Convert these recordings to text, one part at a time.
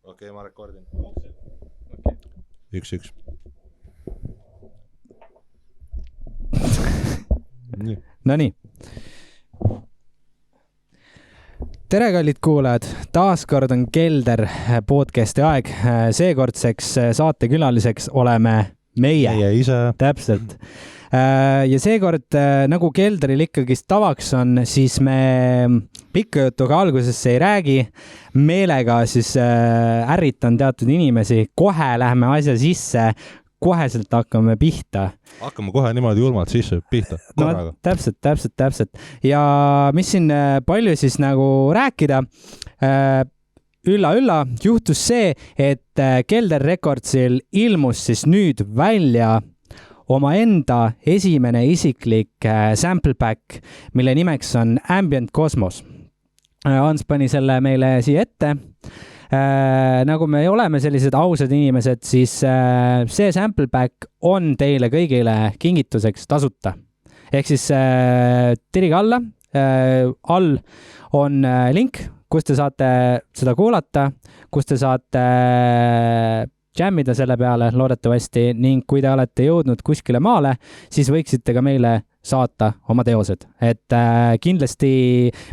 Okei, ma rekordin. 1-1. Nonii. Tere, kallid kuulajad. Taaskord on Kelder podcasti aeg. Seekordseks saatekülaliseks oleme meie ise. Täpselt. Ja seekord, nagu Kelderil ikkagi tavaks on, siis me pikka jutuga algusesse ei räägi. Meelega siis ärritan teatud inimesi. Kohe lähme asja sisse. Koheselt hakkame pihta. Hakkame kohe niimoodi julmalt sisse pihta. No, täpselt. Ja mis siin palju siis nagu rääkida? Ülla, juhtus see, et Kelder Recordsil ilmus siis nüüd välja omaenda esimene isiklik sample pack, mille nimeks on Ambient Cosmos. Hans pani selle meile siia ette. Nagu me oleme sellised ausad inimesed, siis see sample pack on teile kõigile kingituseks tasuta. Ehk siis tirige alla, all on link, kus te saate seda kuulata, kus te saate jammida selle peale loodetavasti ning kui te olete jõudnud kuskile maale, siis võiksite ka meile saata oma teosed. Et kindlasti,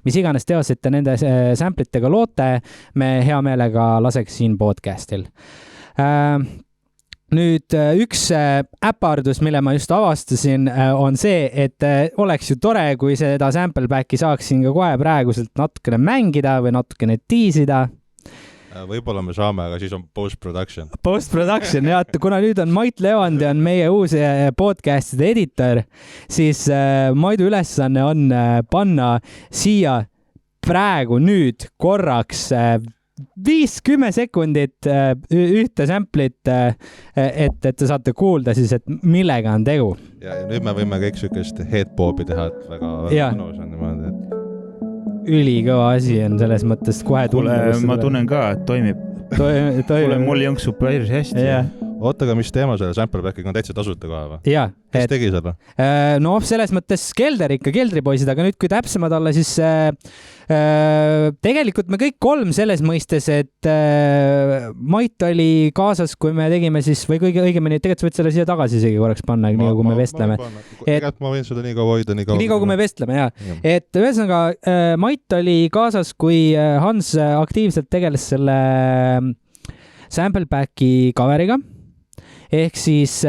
mis iganes teosed te nende samplitega loote, me hea meelega laseks siin podcastil. Nüüd üks äpardus, mille ma just avastasin, on see, et oleks ju tore, kui seda sample backi saaksin ka kohe praeguselt natukene mängida või natukene tiisida. Võib-olla me saame, aga siis on post-production. Post-production, jah. Kuna nüüd on Mait Levandi on meie uus podcastide editor, siis Maidu ülesanne on panna siia praegu nüüd korraks 5-10 sekundit ühte samplit, et te saate kuulda siis, et millega on tegu. Ja nüüd me võime kõik sükest headpopi teha, et väga mõnus on niimoodi, et ülikõva asi on selles mõttes kohe tunda. Ma tunnen ka, et toimib. Kuule, mul jõnksub päris hästi. Yeah. Oota, aga mis teema selle sample backiga on täitsa tasuta kohe või? Jaa. Kes tegi seda? No selles mõttes Kelder ikka, Keldripoisid, aga nüüd kui täpsemad olla, siis tegelikult me kõik kolm selles mõistes, et Mait oli kaasas, kui me tegime siis, või kõige õigemini, tegelikult sa võid selle siia tagasi isegi korraks panna, nii kui me vestleme. Ma võin seda nii kaua hoida, nii kaua kui me vestleme, jah. Et ühesõnaga, Mait oli kaasas, kui Hans aktiivselt tegeles selle sample backi coveriga. Ehk siis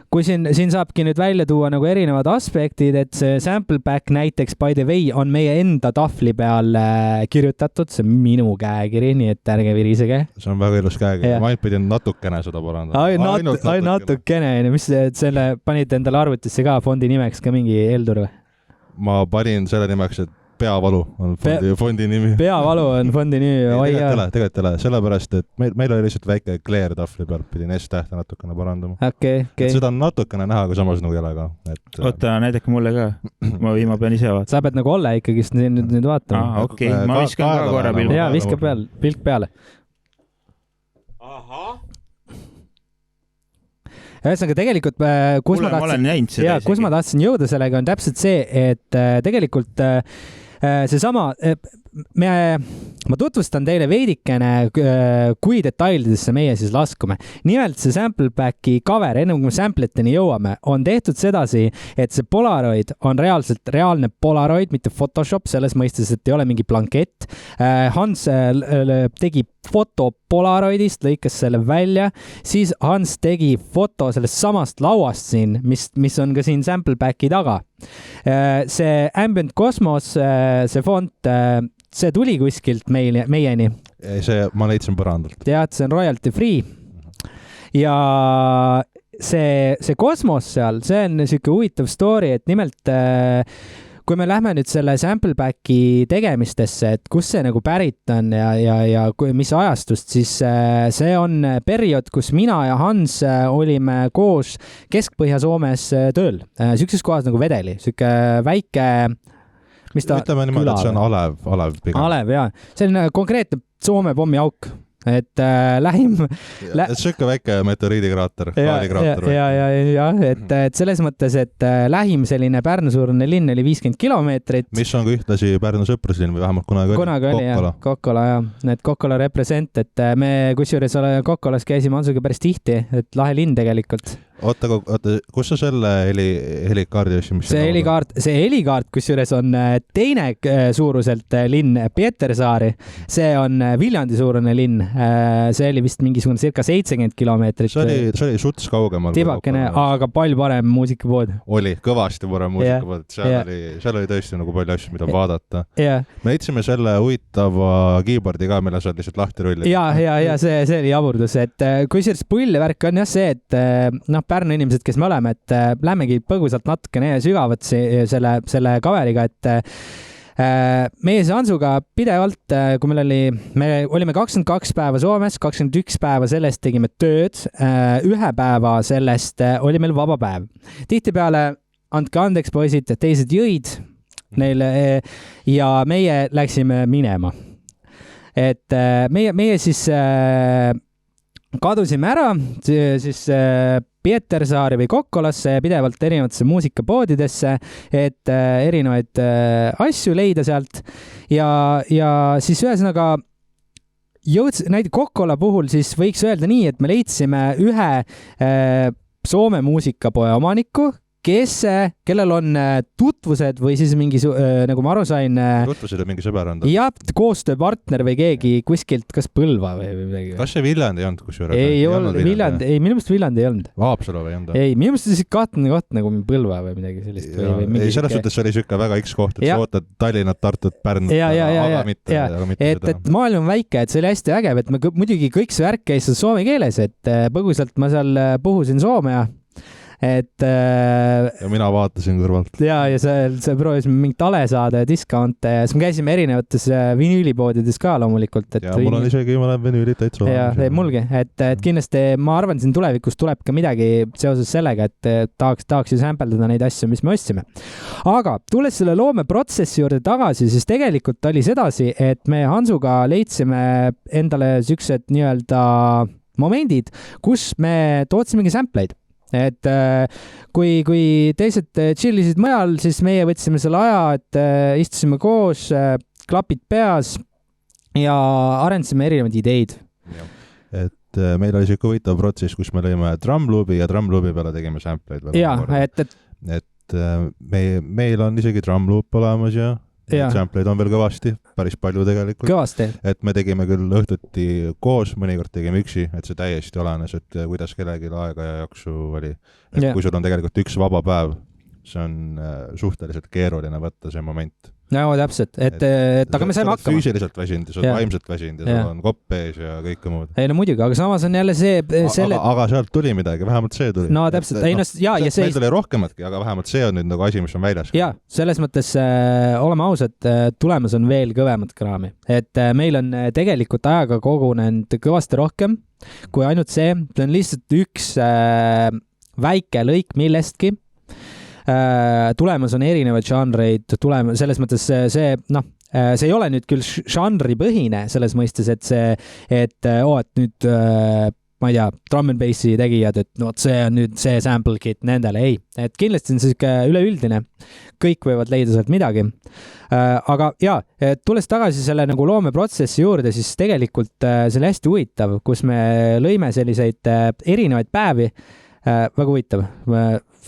kui siin saabki nüüd välja tuua nagu erinevad aspektid, et see sample back näiteks by the way on meie enda tahvli peal kirjutatud, see on minu käekiri, nii et ärge virisege. See on väga ilus käekiri, ma ainult pidin natukene seda parandada. Natukene, mis selle panid endale arvutisse ka fondi nimeks ka mingi Eldur või? Ma panin selle nimeks, et Peavalu on fondi nimi. Peavalu on fondi nimi. Tegelikult ei ole, sellepärast, et meil oli lihtsalt väike Claire tahvli peal, pidin S-tähte natukene parandama. Okay. Seda on natukene näha, aga samas nagu ei ole ka. Oota, näidake mulle ka. Ma pean ise vaatama. Sa pead nagu olla ikkagi nüüd vaatama. Okei, ma viskan ka korra pilk. Jaa, viska pilk peale. Ahah. Ühesõnaga tegelikult, kus ma tahtsin jõuda sellega, on täpselt see, et tegelikult seesama, ma tutvustan teile veidikene, kui detailidesse meie siis laskume. Nimelt see sample backi cover, enne kui me sampleteni jõuame, on tehtud sedasi, et see Polaroid on reaalne Polaroid, mitte Photoshop, selles mõistes, et ei ole mingi blankett. Hans tegi foto Polaroidist, lõikas selle välja, siis Hans tegi foto sellest samast lauast siin, mis on ka siin sample backi taga. See Ambient Cosmos, see font, see tuli kuskilt meieni. Ma leidsin põrandalt. Tead, see on royalty free. Ja see Cosmos seal, see on selline huvitav story, et nimelt kui me lähme nüüd selle sample backi tegemistesse, et kus see nagu pärit on ja mis ajastust, siis see on periood, kus mina ja Hans olime koos Kesk-Põhja-Soomes tööl. Sükses kohas nagu Vedeli, süke väike, mis ta ütleme niimoodi, et see on Alev pigem. Alev, jaa. See on konkreetne Soome pommiauk. et lähim siuke väike meteoriidikraater, gaalikraater. ja, et selles mõttes, et lähim selline Pärnu-suurune linn oli 50 kilomeetrit. Mis on ka ühtlasi Pärnu sõpruslinn või vähemalt kunagi oli, jah. Kokkola, jah. Et Kokkola represent, et me kusjuures Kokkolas käisime Hansuga päris tihti, et lahe linn tegelikult. Oota, kus sa selle helikaardi ostsid? See helikaart, kusjuures on teine suuruselt linn, Pietersaari. See on Viljandi suurune linn. See oli vist mingisugune circa 70 kilomeetrit. See oli suts kaugemal. Tibakene, aga palju parem muusikapood. Oli, kõvasti parem muusikapood. Seal oli tõesti nagu palju asju, mida vaadata. Me leidsime selle huvitava keyboardi ka, mille sa lihtsalt lahti rullid. Ja see oli jaburdus, et kusjuures pullivärk on jah see, et Pärnu inimesed, kes me oleme, et lähmegi põgusalt natukene sügavat selle kaveriga, et meie Hansuga pidevalt, kui me olime 22 päeva Soomes, 21 päeva sellest tegime tööd, 1 päeva sellest oli meil vaba päev. Tihtipeale, andke andeks poisid, teised jõid neile ja meie läksime minema. Et meie siis kadusime ära siis Pietersaari või Kokkolasse pidevalt erinevatesse muusikapoodidesse, et erinevaid asju leida sealt ja siis ühesõnaga näiteks Kokkola puhul siis võiks öelda nii, et me leidsime ühe Soome muusikapoe omaniku, kellel on tutvused või siis mingi, nagu ma aru sain... Tutvused ja mingi sõber on? Jah, koostööpartner või keegi kuskilt, kas Põlva või midagi. Kas see Viljandi ei olnud kusjuures? Minu meelest Viljandi ei olnud. Haapsalu või ei olnud? Ei, minu meelest see kahtlane koht nagu Põlva või midagi sellist. Ei, selles suhtes oli siuke väga X-koht, et sa ootad Tallinnat, Tartut, Pärnut, aga mitte. Et maailm on väike, et see oli hästi vägev, et muidugi kõik see värk käis soome keeles, et põgusalt ma seal puhusin soome ja mina vaatasin kõrvalt. Ja see proovisime mingit tale saada ja discounte ja siis me käisime erinevates vinüülipoodides ka loomulikult. Ja mul on isegi mõned vinüülid täitsa. Ja mulgi, et kindlasti ma arvan, siin tulevikus tuleb ka midagi seoses sellega, et tahaks ju sampeldada neid asju, mis me ostsime. Aga tulles selle loomeprotsessi juurde tagasi, siis tegelikult oli sedasi, et me Hansuga leidsime endale siuksed nii-öelda momendid, kus me tootsimegi sampleid. Et kui teised chillisid mujal, siis meie võtsime selle aja, et istusime koos, klapid peas ja arendasime erinevaid ideid. Et meil oli siuke huvitav protsess, kus me lõime drumloobi ja drumloobi peale tegime sampleid. Et meil on isegi drumloop olemas ja sampleid on veel kõvasti, päris palju tegelikult. Kõvasti. Et me tegime küll õhtuti koos, mõnikord tegime üksi, et see täiesti olenes, et kuidas kellegi aega ja jaksu oli. Et kui sul on tegelikult üks vaba päev, see on suhteliselt keeruline võtta see moment. No täpselt, et aga me saime hakkama. Füüsiliselt väsinud ja sa oled vaimselt väsinud ja sul on kopp ees ja kõike muud. Ei no muidugi, aga samas on jälle see... Aga sealt tuli midagi, vähemalt see tuli. No täpselt. Meil tuli rohkematki, aga vähemalt see on nüüd nagu asi, mis on väljas. Ja, selles mõttes oleme ausad, tulemus on veel kõvemat kraami. Et meil on tegelikult ajaga kogunenud kõvasti rohkem kui ainult see. See on lihtsalt üks väike lõik millestki. Tulemus on erinevaid žanreid, selles mõttes see ei ole nüüd küll žanripõhine selles mõistes, et nüüd, ma ei tea, drum and bassi tegijad, et see on nüüd see sample kit nendele, ei. Et kindlasti on see üleüldine, kõik võivad leida sealt midagi. Aga tulles tagasi selle nagu loomeprotsessi juurde, siis tegelikult see oli hästi huvitav, kus me lõime selliseid erinevaid päevi, väga huvitav.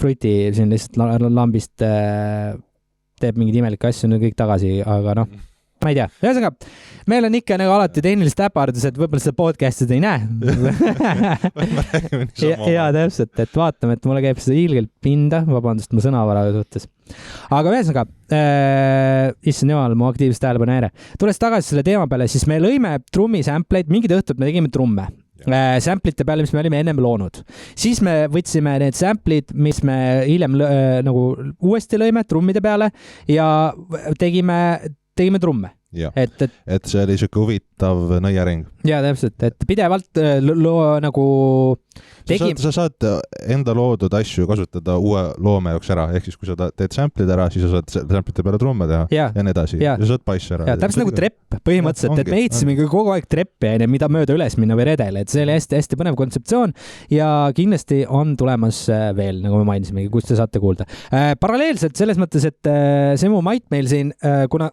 Fruiti siin lihtsalt lambist teeb mingid imelikke asju, nüüd kõik tagasi, aga ma ei tea. Ühesõnaga, meil on ikka nagu alati tehnilised äpardused, võib-olla seda podcast'id ei näe. ja täpselt, et vaatame, et mulle käib seda ilgelt pinda, vabandust, ma sõnavaraga suhtes. Aga ühesõnaga, issand jumal, mu aktiivsest tähelepanu häire. Tulles tagasi selle teema peale, siis me lõime trummi sampleid, mingid õhtud me tegime trumme. Samplite peale, mis me olime ennem loonud. Siis me võtsime need samplid, mis me hiljem nagu uuesti lõime trummide peale ja tegime trumme. et see oli siuke huvitav nõiaring. Ja täpselt, et pidevalt nagu sa saad enda loodud asju kasutada uue loome jaoks ära, ehk siis kui sa teed sample'id ära, siis sa saad samplite peale trumme teha ja nii edasi. Ja sa saad passi ära. Ja täpselt nagu trepp põhimõtteliselt, et me ehitasime kogu aeg treppi, mida mööda üles minna või redele, et see oli hästi põnev kontseptsioon ja kindlasti on tulemas veel, nagu me mainisimegi, kus te saate kuulda. Paralleelselt selles mõttes, et see mu Mait meil siin, kuna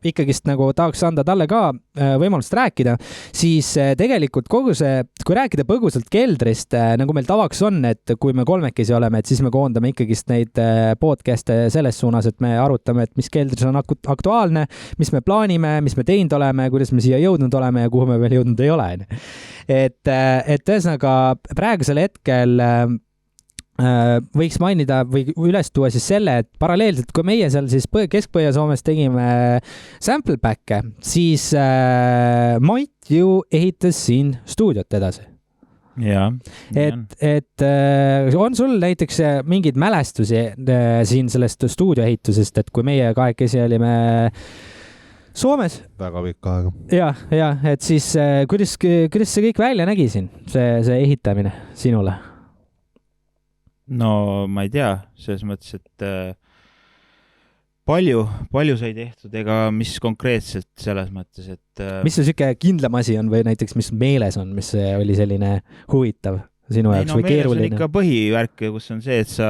ikkagist nagu tahaks anda talle ka võimalust rääkida, siis tegelikult kogu see, kui rääkida põgusalt keldrist, nagu meil tavaks on, et kui me kolmekesi oleme, et siis me koondame ikkagist neid podcast'e selles suunas, et me arutame, et mis keldris on aktuaalne, mis me plaanime, mis me teinud oleme, kuidas me siia jõudnud oleme ja kuhu me veel jõudnud ei ole. Et ühesõnaga praegusel hetkel võiks mainida või üles tuua siis selle, et paralleelselt, kui meie seal siis Kesk-Põhja-Soomes tegime sample back'e, siis Mait ju ehitas siin stuudiot edasi. Ja. Et on sul näiteks mingeid mälestusi siin sellest stuudioehitusest, et kui meie kahekesi olime Soomes? Väga pikk aega. Ja, et siis kuidas see kõik välja nägi siin, see ehitamine sinule? No ma ei tea, selles mõttes, et palju sai tehtud, ega mis konkreetselt selles mõttes, et mis see siuke kindlam asi on või näiteks mis meeles on, mis oli selline huvitav sinu jaoks või keeruline? Meeles on ikka põhivärk, kus on see, et sa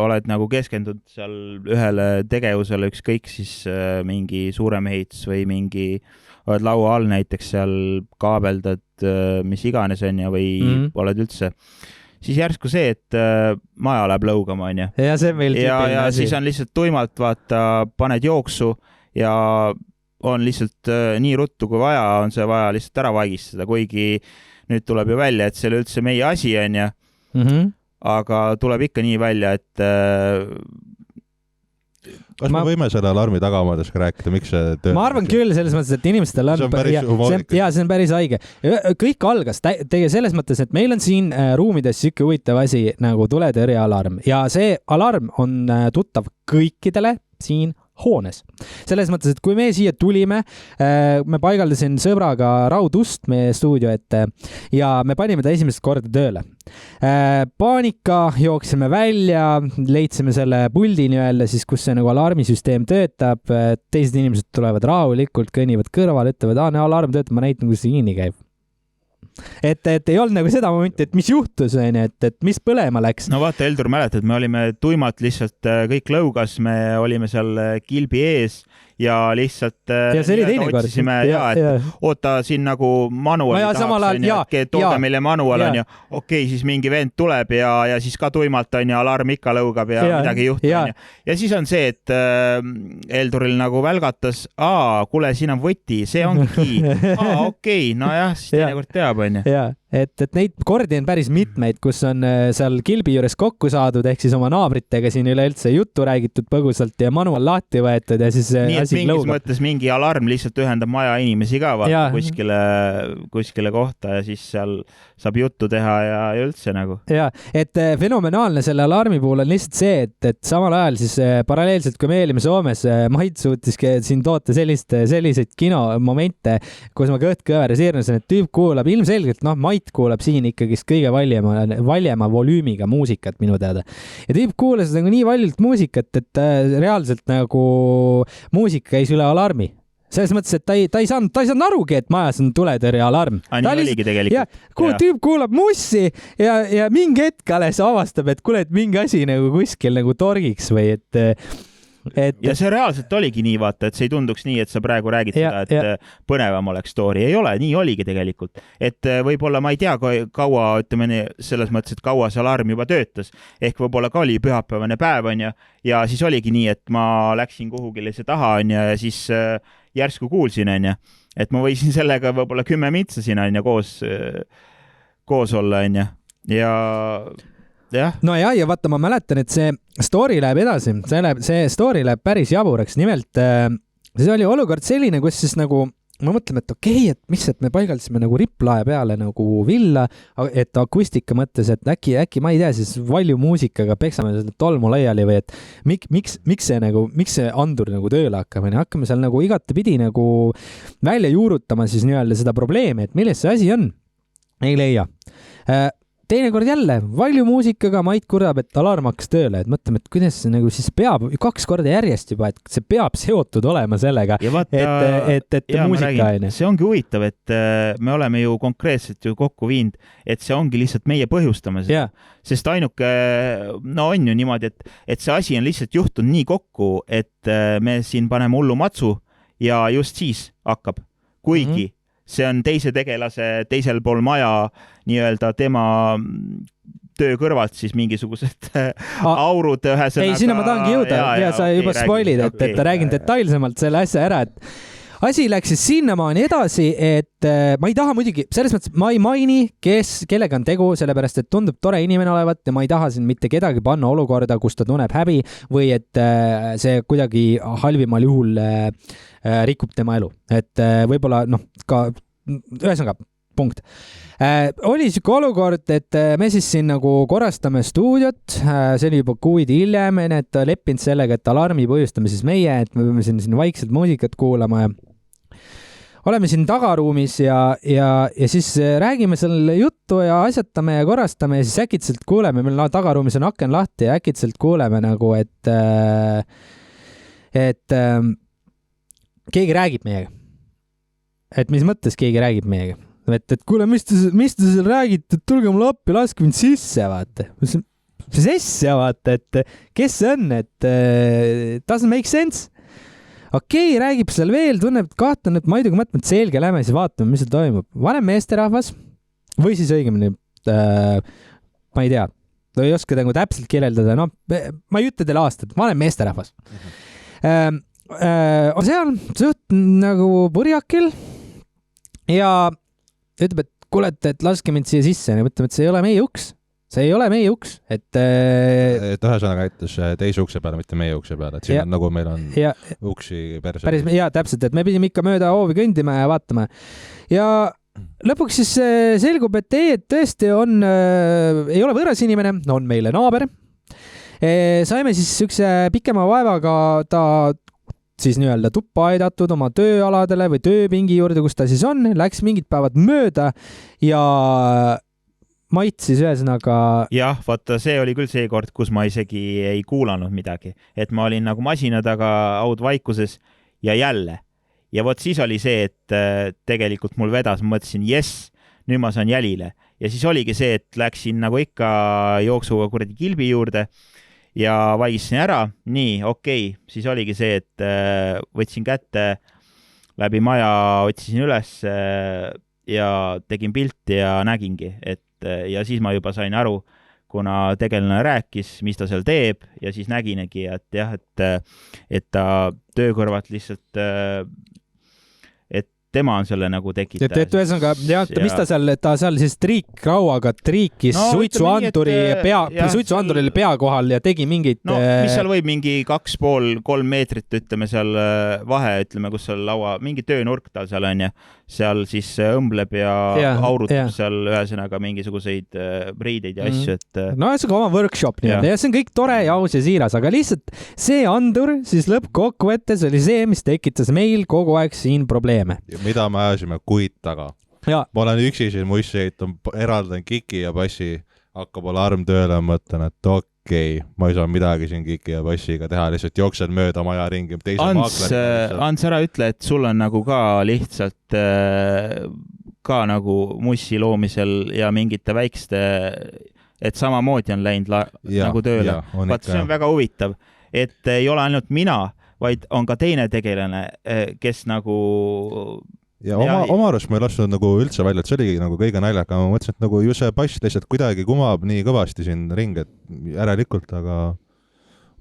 oled nagu keskendunud seal ühele tegevusele, ükskõik siis mingi suurem ehitus või oled laua all näiteks seal kaabeldad, mis iganes on ja või oled üldse. Siis järsku see, et maja läheb lõugama, on ju. Ja see on meil tüüpiline asi. Siis on lihtsalt tuimalt, vaata, paned jooksu ja on lihtsalt nii ruttu kui vaja, on see vaja lihtsalt ära vaigistada, kuigi nüüd tuleb ju välja, et see oli üldse meie asi, on ju. Aga tuleb ikka nii välja, et kas me võime selle alarmi tagamaades rääkida, miks see töötab? Ma arvan küll selles mõttes, et inimestel alarm... see on päris haige. Kõik algas selles mõttes, et meil on siin ruumides siuke huvitav asi nagu tuletõrjealarm ja see alarm on tuttav kõikidele siin hoones. Selles mõttes, et kui me siia tulime, me paigaldasin sõbraga Raudust meie stuudio ette ja me panime ta esimest korda tööle. Paanika, jooksime välja, leidsime selle puldi nii-öelda siis, kus see nagu alarmisüsteem töötab, teised inimesed tulevad rahulikult, kõnnivad kõrval, ütlevad, alarm töötab, ma näitan, kus see kinni käib. Et ei olnud nagu seda momenti, et mis juhtus, et mis põlema läks. No vaata, Eldur mäletad, me olime tuimalt lihtsalt kõik lõugas, me olime seal kilbi ees ja lihtsalt otsisime, et oota siin nagu manuali tahaks, tooda meile manual on ja okei, siis mingi vend tuleb ja siis ka tuimalt on ja alarm ikka lõugab ja midagi juhtub. Ja siis on see, et Elduril nagu välgatas, kuule, siin on võti, see ongi okei, nojah, siis teinekord teab, on ju. Ja, et neid kordi on päris mitmeid, kus on seal kilbi juures kokku saadud, ehk siis oma naabritega siin üleüldse juttu räägitud põgusalt ja manual lahti võetud ja siis mingis mõttes mingi alarm lihtsalt ühendab maja inimesi ka kuskile kohta ja siis seal saab juttu teha ja üldse nagu. Ja, et fenomenaalne selle alarmi puhul on lihtsalt see, et samal ajal siis paralleelselt, kui me olime Soomes, Mait suutiski siin toota selliseid kinomomente, kus ma kõht kõveres hirmusin, et tüüp kuulab ilmselgelt, Mait kuulab siin ikkagist kõige valjema volüümiga muusikat minu teada. Ja tüüp kuulas nagu nii valjult muusikat, et reaalselt nagu muusika käis üle alarmi. Selles mõttes, et ta ei saanud arugi, et majas on tuletõrjealarm. Nii oligi tegelikult. Tüüp kuulab mussi ja mingi hetk alles avastab, et kuule, et mingi asi nagu kuskil nagu torgiks või ja see reaalselt oligi nii, vaata, et see ei tunduks nii, et sa praegu räägid seda, et põnevam oleks story. Ei ole, nii oligi tegelikult. Et võib-olla ma ei tea kaua, ütleme selles mõttes, et kaua see alarm juba töötas. Ehk võib-olla ka oli pühapäevane päev, on ja siis oligi nii, et ma läksin kuhugile see taha, on ja siis järsku kuulsin, on et ma võisin sellega võib-olla 10 mintsa siin, on koos olla, on ja no ja vaata, ma mäletan, et see story läheb edasi, see story läheb päris jaburaks. Nimelt, see oli olukord selline, kus siis nagu ma mõtleme, et okei, et mis, et me paigaldasime nagu ripplae peale nagu villa, et akustika mõttes, et äkki ma ei tea, siis valju muusikaga peksame seda tolmu laiali või et miks see andur nagu tööle hakkab, ja hakkame seal nagu igatepidi nagu välja juurutama siis nii-öelda seda probleemi, et milles see asi on, ei leia. Teinekord jälle, valju muusikaga Mait kurdab, et alarm hakkas tööle, et mõtleme, et kuidas see nagu siis peab 2 korda järjest juba, et see peab seotud olema sellega, et muusika aine. See ongi huvitav, et me oleme ju konkreetselt ju kokku viinud, et see ongi lihtsalt meie põhjustamas. Sest ainuke, no on ju niimoodi, et see asi on lihtsalt juhtunud nii kokku, et me siin paneme hullu matsu ja just siis hakkab, kuigi see on teise tegelase teisel pool maja nii-öelda tema töö kõrvalt siis mingisugused aurud ühesõnaga. Ei, sinna ma tahangi jõuda ja sa juba spoilid, et räägin detailsemalt selle asja ära, et asi läks siis sinnamaani edasi, et ma ei taha muidugi, selles mõttes ma ei maini, kellega on tegu, sellepärast et tundub tore inimene olevat ja ma ei taha siin mitte kedagi panna olukorda, kus ta tunneb häbi või et see kuidagi halvimal juhul rikub tema elu. Et võib-olla ka ühesõnaga punkt. Oli siuke olukord, et me siis siin nagu korrastame stuudiot, see oli juba kuid hiljem, et leppinud sellega, et alarmi põhjustame siis meie, et me peame siin vaikselt muusikat kuulama ja oleme siin tagaruumis ja siis räägime seal juttu ja asjatame ja korrastame ja siis äkitselt kuuleme, meil tagaruumis on aken lahti ja äkitselt kuuleme nagu, et keegi räägib meiega. Et mis mõttes keegi räägib meiega? Et kuule, mis te seal räägite, tulge mulle appi, laske mind sisse, vaata. Sisse, vaata, et kes see on, et doesn't make sense. Okei, räägib seal veel, tunneb, et kahtan, et ma ei tea, kui mõtleme, et selge lähme, siis vaatame, mis seal toimub. Vanem meesterahvas või siis õigemini, ma ei tea, ei oska nagu täpselt kirjeldada, ma ei ütle teile aastat, vanem meesterahvas. On seal suht nagu purjakil ja ütleb, et kuule, et laske mind siia sisse ja mõtleme, et see ei ole meie uks. See ei ole meie uks, et ühesõnaga aitas teise ukse peale, mitte meie ukse peale, et siin on nagu meil on uksi perse. Päris, täpselt, et me pidime ikka mööda hoovi kõndima ja vaatama. Ja lõpuks siis selgub, et et tõesti ei ole võõras inimene, on meile naaber. Saime siis üks pikema vaevaga ta siis nii-öelda tuppa aidatud oma tööaladele või tööpingi juurde, kus ta siis on, läks mingid päevad mööda ja Mait siis ühesõnaga... Jah, vaata, see oli küll see kord, kus ma isegi ei kuulanud midagi. Et ma olin nagu masina taga haudvaikuses ja jälle. Ja vot siis oli see, et tegelikult mul vedas, ma mõtlesin, nüüd ma saan jälile. Ja siis oligi see, et läksin nagu ikka jooksuga kuradi kilbi juurde ja vaigisin ära. Nii, okei. Siis oligi see, et võtsin kätte läbi maja, otsisin üles ja tegin pilti ja nägingi, et ja siis ma juba sain aru, kuna tegelane rääkis, mis ta seal teeb ja siis näginegi, et jah, et ta töö kõrvalt lihtsalt, et tema on selle nagu tekitaja. Et ühesõnaga, mis ta seal siis triikrauaga triikis suitsuanduril pea kohal ja tegi mingid... No, mis seal võib mingi 2,5-3 meetrit, ütleme seal vahe, ütleme, kus seal laua, mingi töönurk tal seal on ja seal siis õmbleb ja aurutab seal ühesõnaga mingisuguseid riideid ja asju, et... No ühesõnaga oma workshop nii-öelda ja see on kõik tore ja aus ja siiras, aga lihtsalt see andur siis lõppkokkuvõttes oli see, mis tekitas meil kogu aeg siin probleeme. Mida me ajasime kuid taga. Ma olen üksi siin mussi heitan, eraldan kiki ja passi, hakkab alarm tööle, mõtlen, et okei, ma ei saa midagi siin kiki ja passiga teha, lihtsalt jooksen mööda maja ringi. Ants, ära ütle, et sul on nagu ka lihtsalt ka nagu mussi loomisel ja mingite väikeste, et samamoodi on läinud nagu tööle. Vaat see on väga huvitav, et ei ole ainult mina, vaid on ka teine tegelane, kes nagu... Ja oma arust ma ei lasnud nagu üldse välja, et see oligi nagu kõige naljaka. Ma mõtlesin, et nagu ju see pass lihtsalt kuidagi kumab nii kõvasti siin ring, et järelikult, aga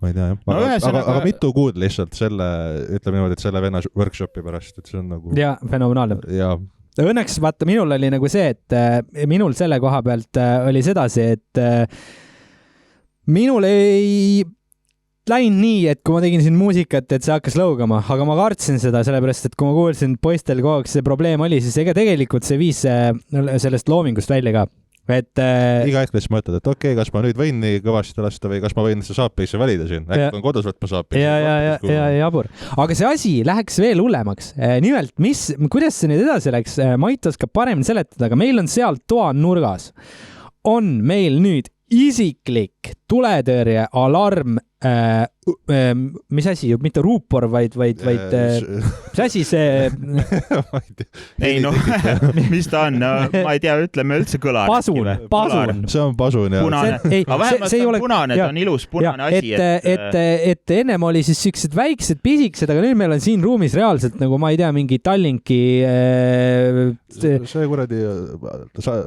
ma ei tea, jah. Aga mitu kuud lihtsalt selle, ütleme niimoodi, et selle venna workshopi pärast, et see on nagu... Ja, fenomenaalne. Ja. Õnneks, vaata, minul oli nagu see, et minul selle koha pealt oli sedasi, et minul ei... läinud nii, et kui ma tegin siin muusikat, et see hakkas lõugama, aga ma kartsin seda, sellepärast et kui ma kuulsin poistel kogu aeg see probleem oli, siis ega tegelikult see viis sellest loomingust välja ka. Et iga hetk siis mõtled, et okei, kas ma nüüd võin nii kõvasti lasta või kas ma võin see Sharpbase'i valida siin, äkki on kodus võtma Sharpbase'i. Ja jabur. Aga see asi läheks veel hullemaks. Nimelt, kuidas see nüüd edasi läks, Mait oskab paremini seletada, aga meil on seal toa nurgas. On meil nüüd isiklik tuletõrje alarm, mis asi, mitte ruupor, vaid mis asi see ei noh, mis ta on, ma ei tea, ütleme üldse kõlar. Pasun. See on pasun, jah. Punane, aga vähemalt see on punane, ta on ilus punane asi. Et ennem oli siis siuksed väiksed pisikesed, aga nüüd meil on siin ruumis reaalselt nagu, ma ei tea, mingi Tallinki see kuradi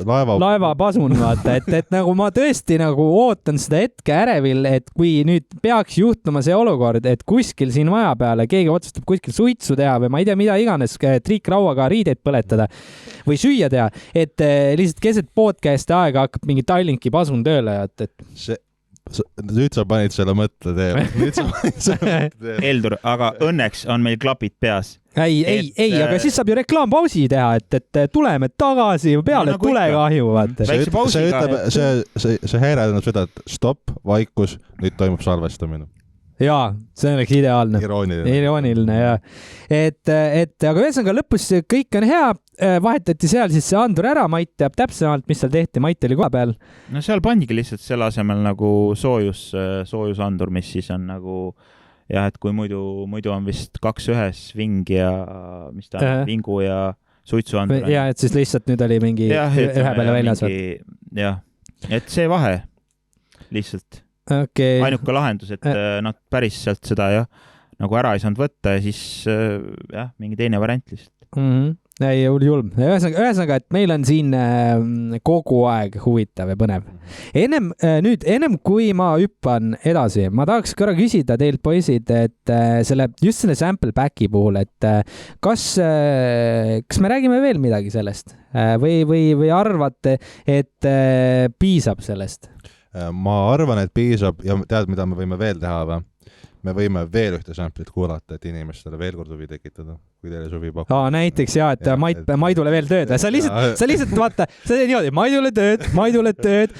laeva pasun, vaata, et nagu ma tõesti nagu ootan seda hetke ärevil, et kui nüüd peaks juhtuma see olukord, et kuskil siin maja peale keegi otsustab kuskil suitsu teha või ma ei tea, mida iganes, triikrauaga riideid põletada või süüa teha, et lihtsalt keset podcast'i aega hakkab mingi Tallinki pasun tööle, nüüd sa panid selle mõtte teema. Eldur, aga õnneks on meil klapid peas. Ei, aga siis saab ju reklaampausi teha, et tuleme tagasi peale no, tulekahju. See häirendab seda, et stopp, vaikus, nüüd toimub salvestamine. Jaa, see oleks ideaalne. Irooniline, jah. Aga ühesõnaga lõpus kõik on hea, vahetati seal siis see andur ära, Mait teab täpsemalt, mis seal tehti, Mait oli koha peal. No seal pandigi lihtsalt selle asemel nagu soojusandur, mis siis on nagu jah, et kui muidu on vist 2-1 ving ja mis ta on, vingu ja suitsuandur. Ja, et siis lihtsalt nüüd oli mingi ühe peale väljas. Jah, et see vahe lihtsalt. Okay. Ainuke lahendus, et nad päris sealt seda nagu ära ei saanud võtta ja siis mingi teine variant lihtsalt. Ei, julm. Ühesõnaga, et meil on siin kogu aeg huvitav ja põnev. Ennem kui ma hüppan edasi, ma tahaks korra küsida teilt poisid, et just selle sample packi puhul, et kas me räägime veel midagi sellest või arvate, et piisab sellest? Ma arvan, et piisab ja tead, mida me võime veel teha või? Me võime veel ühte samplit kuulata, et inimestele veel kord huvi tekitada, kui teile suvi pakub. Näiteks jah, et Maidule veel tööd. Sa lihtsalt vaata, see on niimoodi, Maidule tööd,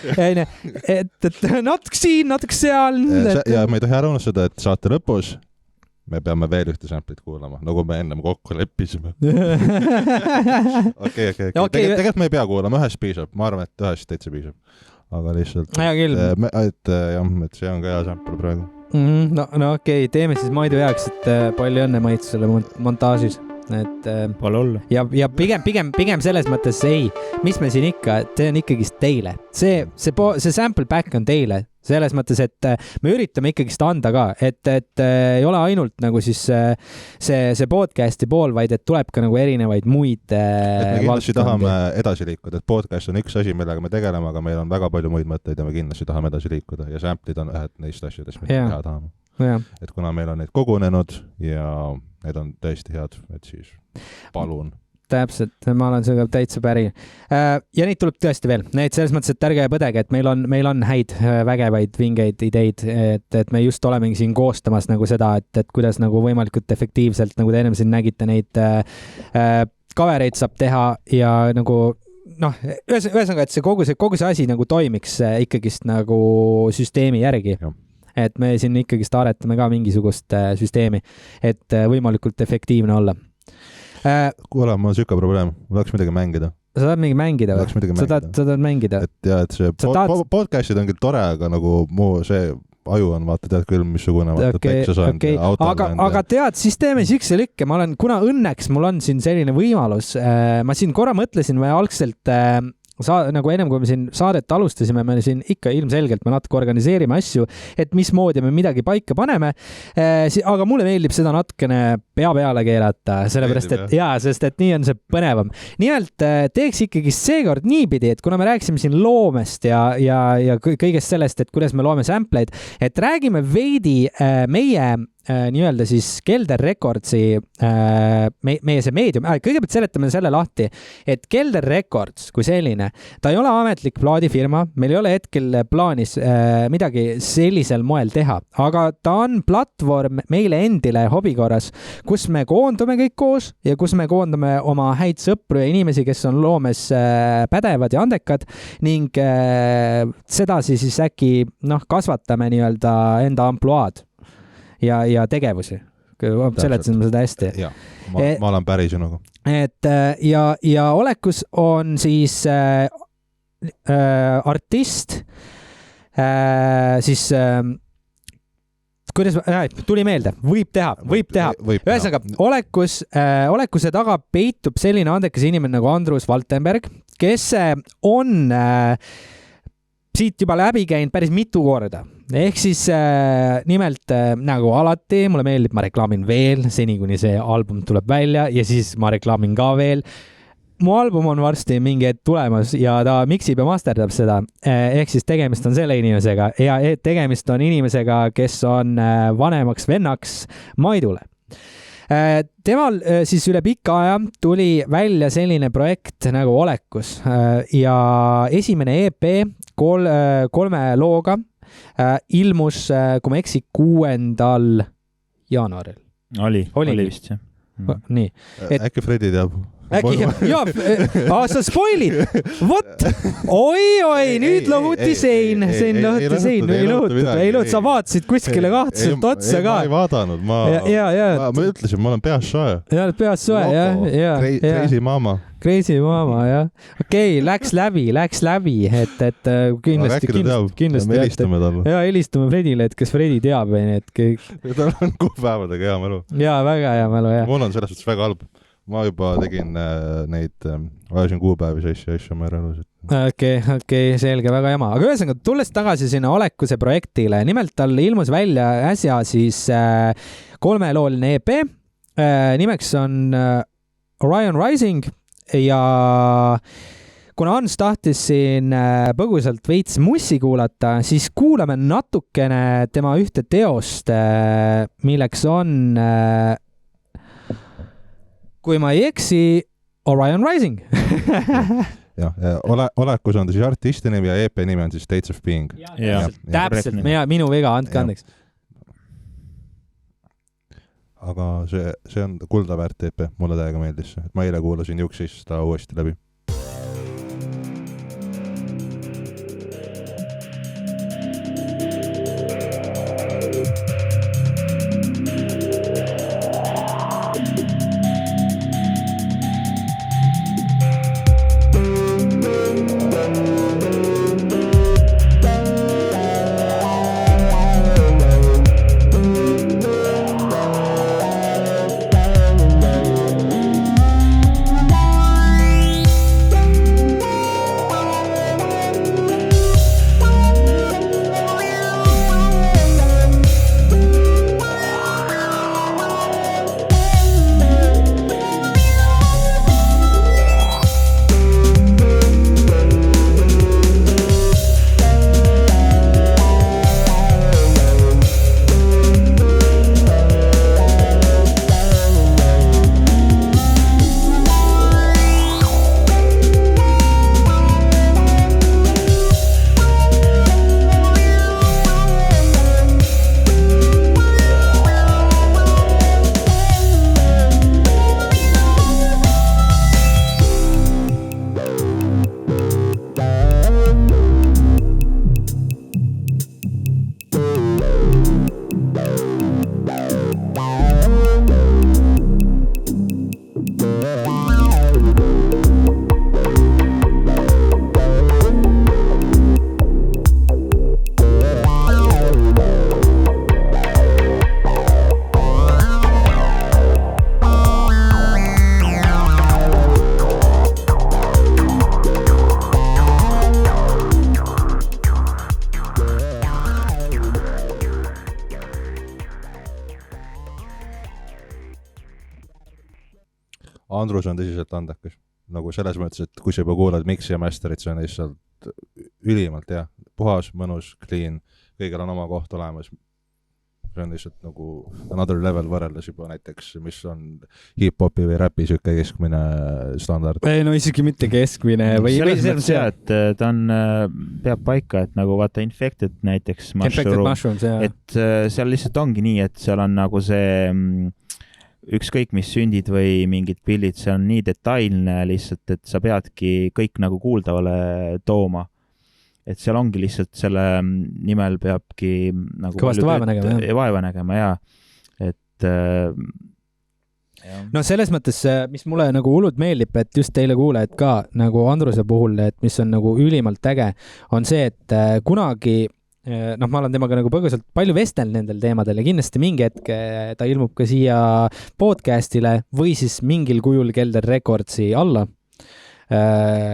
et natuke siin, natuke seal. Ja me ei tohi ära unustada, et saate lõpus me peame veel ühte samplit kuulama, nagu me ennem kokku leppisime. Okei. Tegelikult me ei pea kuulama, ühest piisab. Ma arvan, et ühest täitsa piisab. Aga lihtsalt, et see on ka hea sample praegu. No okei, teeme siis Maidu heaks, et palju õnne Mait selle montaažis. Pole olla. Ja pigem selles mõttes mis me siin ikka, see on ikkagist teile. See sample pack on teile. Selles mõttes, et me üritame ikkagist anda ka, et ei ole ainult nagu siis see podcasti pool, vaid et tuleb ka nagu erinevaid muid me kindlasti tahame edasi liikuda, et podcast on üks asi, millega me tegeleme, aga meil on väga palju muid mõtteid ja me kindlasti tahame edasi liikuda ja samplid on ühed neist asjadest, mida teha tahame. Et kuna meil on neid kogunenud ja need on tõesti head, et siis palun. Täpselt, ma olen seda täitsa päri. Ja neid tuleb tõesti veel. Neid selles mõttes, et ärge põdege, et meil on häid, vägevaid, vingeid ideid, et me just olemegi siin koostamas nagu seda, et kuidas nagu võimalikult efektiivselt, nagu te ennem siin nägite, neid covereid saab teha ja nagu ühesõnaga, et kogu see asi nagu toimiks ikkagist nagu süsteemi järgi. Et me siin ikkagist aretame ka mingisugust süsteemi, et võimalikult efektiivne olla. Kuule, mul on süka probleem. Ma tahaks midagi mängida. Sa tahad midagi mängida või? Sa tahad mängida? Et see podcastid on küll tore, aga nagu muu see aju on, vaata, tead küll, missugune Texas on. Aga tead, siis teeme sikse lükke. Kuna õnneks mul on siin selline võimalus, ma siin korra mõtlesin või algselt nagu ennem, kui me siin saadet alustasime, me siin ikka ilmselgelt me natuke organiseerime asju, et mismoodi me midagi paika paneme, aga mulle meeldib seda natukene pea peale keerata, sellepärast, sest et nii on see põnevam. Nimelt teeks ikkagi seekord niipidi, et kuna me rääkisime siin loomest ja kõigest sellest, et kuidas me loome sampleid, et räägime veidi meie nii-öelda siis Kelder Recordsi meie see meedium, kõigepealt seletame selle lahti, et Kelder Records kui selline, ta ei ole ametlik plaadifirma, meil ei ole hetkel plaanis midagi sellisel moel teha, aga ta on platvorm meile endile hobi korras, kus me koondume kõik koos ja kus me koondame oma häid sõpru ja inimesi, kes on loomes pädevad ja andekad ning sedasi siis äkki kasvatame nii-öelda enda ampluaad ja tegevusi. Seletasin ma seda hästi. Ja, ma olen päri sinuga. Et ja Olekus on siis artist, siis kuidas, tuli meelde, võib teha. Ühesõnaga, Olekuse taga peitub selline andekas inimene nagu Andrus Valtenberg, kes on siit juba läbi käinud päris mitu korda. Ehk siis nimelt nagu alati, mulle meeldib, ma reklaamin veel, seni kuni see album tuleb välja ja siis ma reklaamin ka veel. Mu album on varsti mingi hetk tulemas ja ta miksib ja masterdab seda. Ehk siis tegemist on selle inimesega ja tegemist on inimesega, kes on vanemaks vennaks Maidule. Temal siis üle pika aja tuli välja selline projekt nagu Olekus ja esimene EP 3 looga ilmus, kui ma eksi, 6. jaanuaril. Oli vist, jah. Nii. Äkki Fredi teab? Sa spoilid! Vot! Oi, nüüd lohuti sein. Ei lohutud, sa vaatasid kuskile kahtlaselt otsa ka. Ma ei vaadanud, ma ütlesin, ma olen peas soe. Peas soe, jah. Crazy Mama, jah. Okei, läks läbi, et kindlasti. Me helistame talle. Jaa, helistame Fredile, et kas Fredi teab, et tal on kuupäevadega hea mälu. Jaa, väga hea mälu, jah. Mul on selles suhtes väga halb. Ma juba tegin neid, ajasin kuupäevi asju oma elus. Okei, selge, väga jama. Aga ühesõnaga, tulles tagasi sinna Olekuse projektile, nimelt tal ilmus välja äsja siis 3-looline EP. Nimeks on Orion Rising ja kuna Hans tahtis siin põgusalt veits mussi kuulata, siis kuulame natukene tema ühte teost, milleks on kui ma ei eksi, Orion Rising. Olekus on siis artisti nimi ja EP nimi on siis States of Being. Täpselt, minu viga, andke andeks. Aga see on kulda väärt EP, mulle täiega meeldis. Ma eile kuulasin Juksis ta uuesti läbi. Andrus on tõsiselt andekas. Nagu selles mõttes, et kui sa juba kuulad mixi ja masterit, see on lihtsalt ülimalt, jah. Puhas, mõnus, clean, kõigil on oma koht olemas. see on lihtsalt nagu another level võrreldes juba näiteks, mis on hip-hopi või räpi siuke keskmine standard. Ei, no isegi mitte keskmine või selles mõttes jah, et ta on, peab paika, et nagu vaata Infected näiteks Mushrooms, et seal lihtsalt ongi nii, et seal on nagu see ükskõik mis sündid või mingid pildid, see on nii detailne lihtsalt, et sa peadki kõik nagu kuuldavale tooma. Et seal ongi lihtsalt selle nimel peabki nagu kõvasti vaeva nägema ja et no selles mõttes, mis mulle nagu hullult meeldib, et just teile kuulajad ka nagu Andruse puhul, et mis on nagu ülimalt äge, on see, et kunagi ma olen temaga nagu põgusalt palju vestelnud nendel teemadel ja kindlasti mingi hetk ta ilmub ka siia podcastile või siis mingil kujul Kelder Recordsi alla.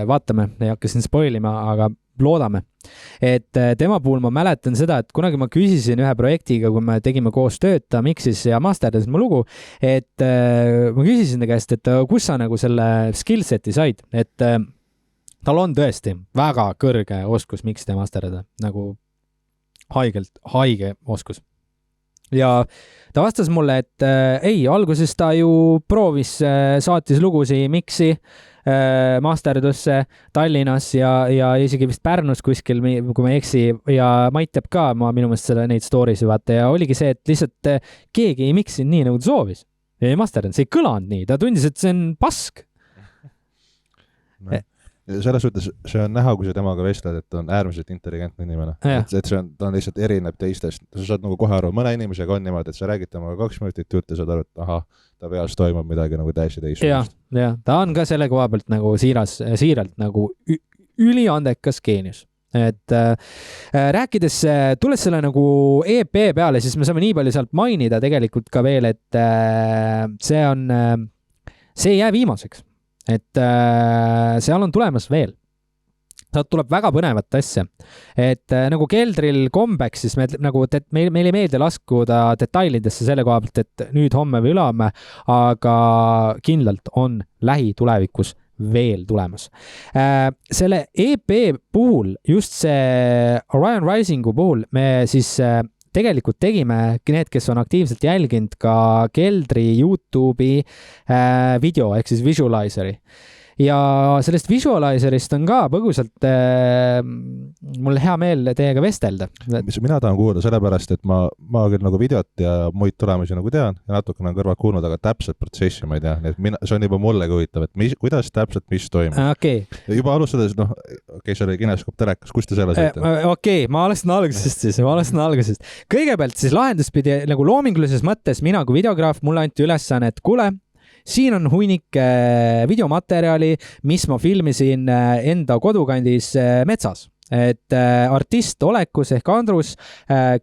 Vaatame, ei hakka siin spoilima, aga loodame. Et tema puhul ma mäletan seda, et kunagi ma küsisin ühe projektiga, kui me tegime koos tööd, ta mixis ja masterdas mu lugu, et ma küsisin ta käest, et kus sa nagu selle skillseti said, et tal on tõesti väga kõrge oskus mixida ja masterdada, nagu haige oskus. Ja ta vastas mulle, et ei, alguses ta ju proovis, saatis lugusi mixi, masterdusse Tallinnas ja isegi vist Pärnus kuskil, kui ma eksi, ja Mait teeb ka minu meelest neid stories vaata ja oligi see, et lihtsalt keegi ei miksinud nii, nagu ta soovis. Ja ei masterdanud, see ei kõlanud nii, ta tundis, et see on pask. No. Selles suhtes see on näha, kui sa temaga vestled, et on äärmiselt intelligentne inimene. Et ta on lihtsalt erineb teistest. Sa saad nagu kohe aru, mõne inimesega on niimoodi, et sa räägid temaga 2 minutit juurde, saad aru, et ta peas toimub midagi nagu täiesti teisest. Ja, ta on ka selle koha pealt nagu siiralt nagu üliandekas geenius. Et rääkides, tulles selle nagu EP peale, siis me saame nii palju sealt mainida tegelikult ka veel, et see ei jää viimaseks. Et seal on tulemas veel. Sealt tuleb väga põnevat asja. Et nagu Keldril kombeks, siis meil ei meeldi laskuda detailidesse selle koha pealt, et nüüd homme või ülehomme, aga kindlalt on lähitulevikus veel tulemas. Selle EP puhul, just see Orion Risingu puhul, me siis tegelikult tegime need, kes on aktiivselt jälginud ka Keldri YouTube'i video, ehk siis Visualizeri. Ja sellest Visualizerist on ka põgusalt mul hea meel teiega vestelda. Mis mina tahan kuulda sellepärast, et ma küll nagu videot ja muid tulemusi nagu tean ja natukene on kõrvalt kuulnud, aga täpselt protsessi ma ei tea. See on juba mulle huvitav, et kuidas täpselt mis toimub. Okay. Juba alustades, see oli Kineskoop telekas, kus te selle saite? Okei, ma alustan algusest. Kõigepealt siis lahenduspidi nagu loomingulises mõttes mina kui videograaf, mulle anti ülesanne, et kuule, siin on hunnik videomaterjali, mis ma filmisin enda kodukandis metsas. Et artist Olekus ehk Andrus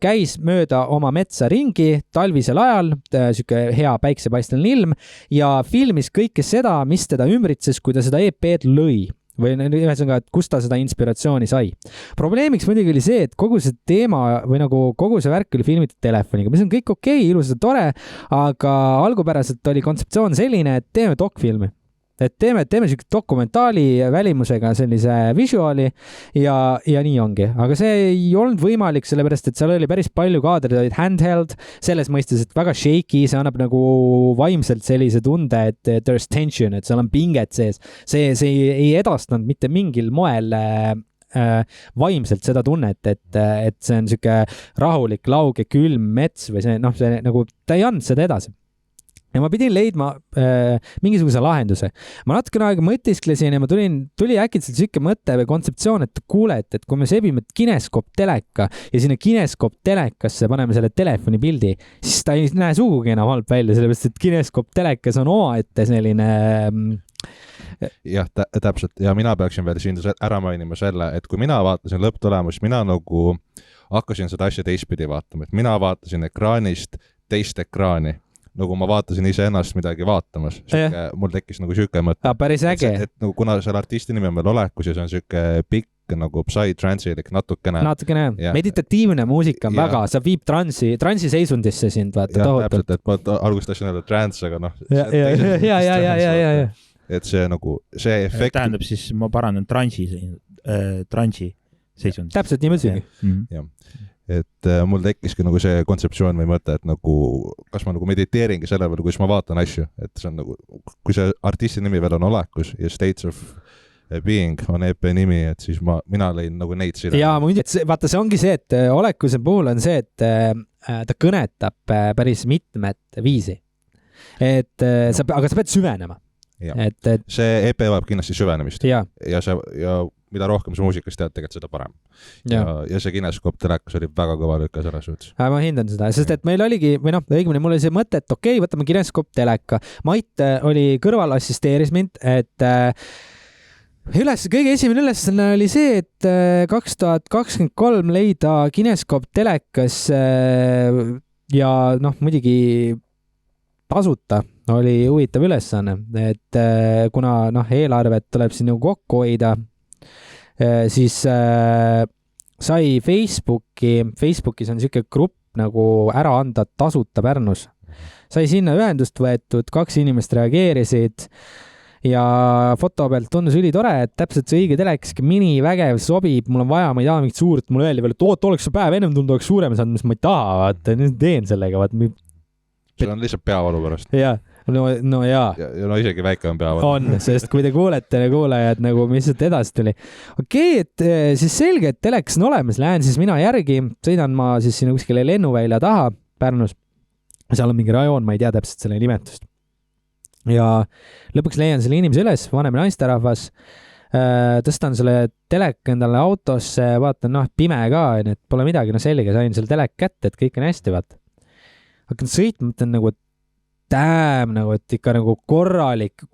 käis mööda oma metsa ringi talvisel ajal, siuke hea päiksepaisteline ilm, ja filmis kõike seda, mis teda ümbritses, kui ta seda EP-d lõi. Või ühesõnaga, et kust ta seda inspiratsiooni sai. Probleemiks muidugi oli see, et kogu see teema või nagu kogu see värk oli filmitud telefoniga, mis on kõik okei, ilus ja tore, aga algupäraselt oli kontseptsioon selline, et teeme dokfilmi. Et teeme siuke dokumentaali välimusega sellise visuaali ja nii ongi. Aga see ei olnud võimalik, sellepärast, et seal oli päris palju kaadrid, olid handheld, selles mõistes, et väga shaky, see annab nagu vaimselt sellise tunde, et there's tension, et seal on pinget sees. See ei edastanud mitte mingil moel vaimselt seda tunnet, et see on siuke rahulik, lauge, külm mets või see nagu, ta ei andnud seda edasi. Ja ma pidin leidma mingisuguse lahenduse. Ma natukene aega mõtisklesin ja tuli äkitselt siuke mõte või kontseptsioon, et kuule, et kui me sebime Kineskoop teleka ja sinna Kineskoop telekasse paneme selle telefoni pildi, siis ta ei näe sugugi enam halb välja, sellepärast, et Kineskoop telekas on omaette selline jah, täpselt. Ja mina peaksin veel siin ära mainima selle, et kui mina vaatasin lõpptulemust, mina nagu hakkasin seda asja teistpidi vaatama, et mina vaatasin ekraanist teist ekraani. Nagu ma vaatasin ise ennast midagi vaatamas. Mul tekkis nagu siuke mõte. Päris äge. Et nagu kuna selle artisti nimi on veel Olekus ja see on siuke pikk nagu psy-transilik natukene. Meditatiivne muusika on väga, sa viib transi seisundisse sind, vaata tohutult. Täpselt, et ma alguses tahtsin öelda trans, aga Ja. Et see nagu, see efekt. Tähendab siis, ma parandan transi seisund. Täpselt nii mõtlengi. Jah. et mul tekkiski nagu see kontseptsioon või mõte, et nagu, kas ma nagu mediteeringi selle peale, kus ma vaatan asju, et see on nagu, kui see artisti nimi veel on olekus ja States of Being on EP nimi, et siis mina lõin nagu neid side. Jaa, vaata, see ongi see, et olekuse puhul on see, et ta kõnetab päris mitmed viisi. Aga sa pead süvenema. See EP vajab kindlasti süvenemist. Ja mida rohkem sa muusikast tead, tegelikult seda parem. Ja see Kineskoop telekas oli väga kõva lükka selles suhtes. Ma hindan seda, sest et meil oligi, või õigemini mul oli see mõte, et okei, võtame Kineskoop teleka. Mait oli kõrval, assisteeris mind, et kõige esimene ülesanne oli see, et 2023 leida Kineskoop telekas ja muidugi tasuta oli huvitav ülesanne, et kuna eelarvet tuleb siin nagu kokku hoida, siis sai Facebookis on niisugune grupp nagu ära anda tasuta Pärnus. Sai sinna ühendust võetud, 2 inimest reageerisid ja foto pealt tundus ülitore, et täpselt see õige telekas, minivägev sobib, mul on vaja, ma ei taha mingit suurt, mulle öeldi veel, et oleks see päev ennem tundub, oleks suurem saanud, mis ma ei taha, vaata, nüüd teen sellega, vaata. See on lihtsalt peavalu pärast. Jaa. No jaa. Ja isegi väike on peavalu. On, sest kui te kuulete kuulajad, nagu mis sealt edasi tuli. Okei, et siis selge, et telekas on olemas, lähen siis mina järgi, sõidan ma siis sinna kuskile lennuvälja taha Pärnus. Seal on mingi rajoon, ma ei tea täpselt selle nimetust. Ja lõpuks leian selle inimese üles, vanem naisterahvas, tõstan selle telek endale autosse, vaatan, pime ka, et pole midagi, selge, sain selle telek kätte, et kõik on hästi, vaata. Hakkan sõitma, mõtlen nagu, et ikka nagu korralik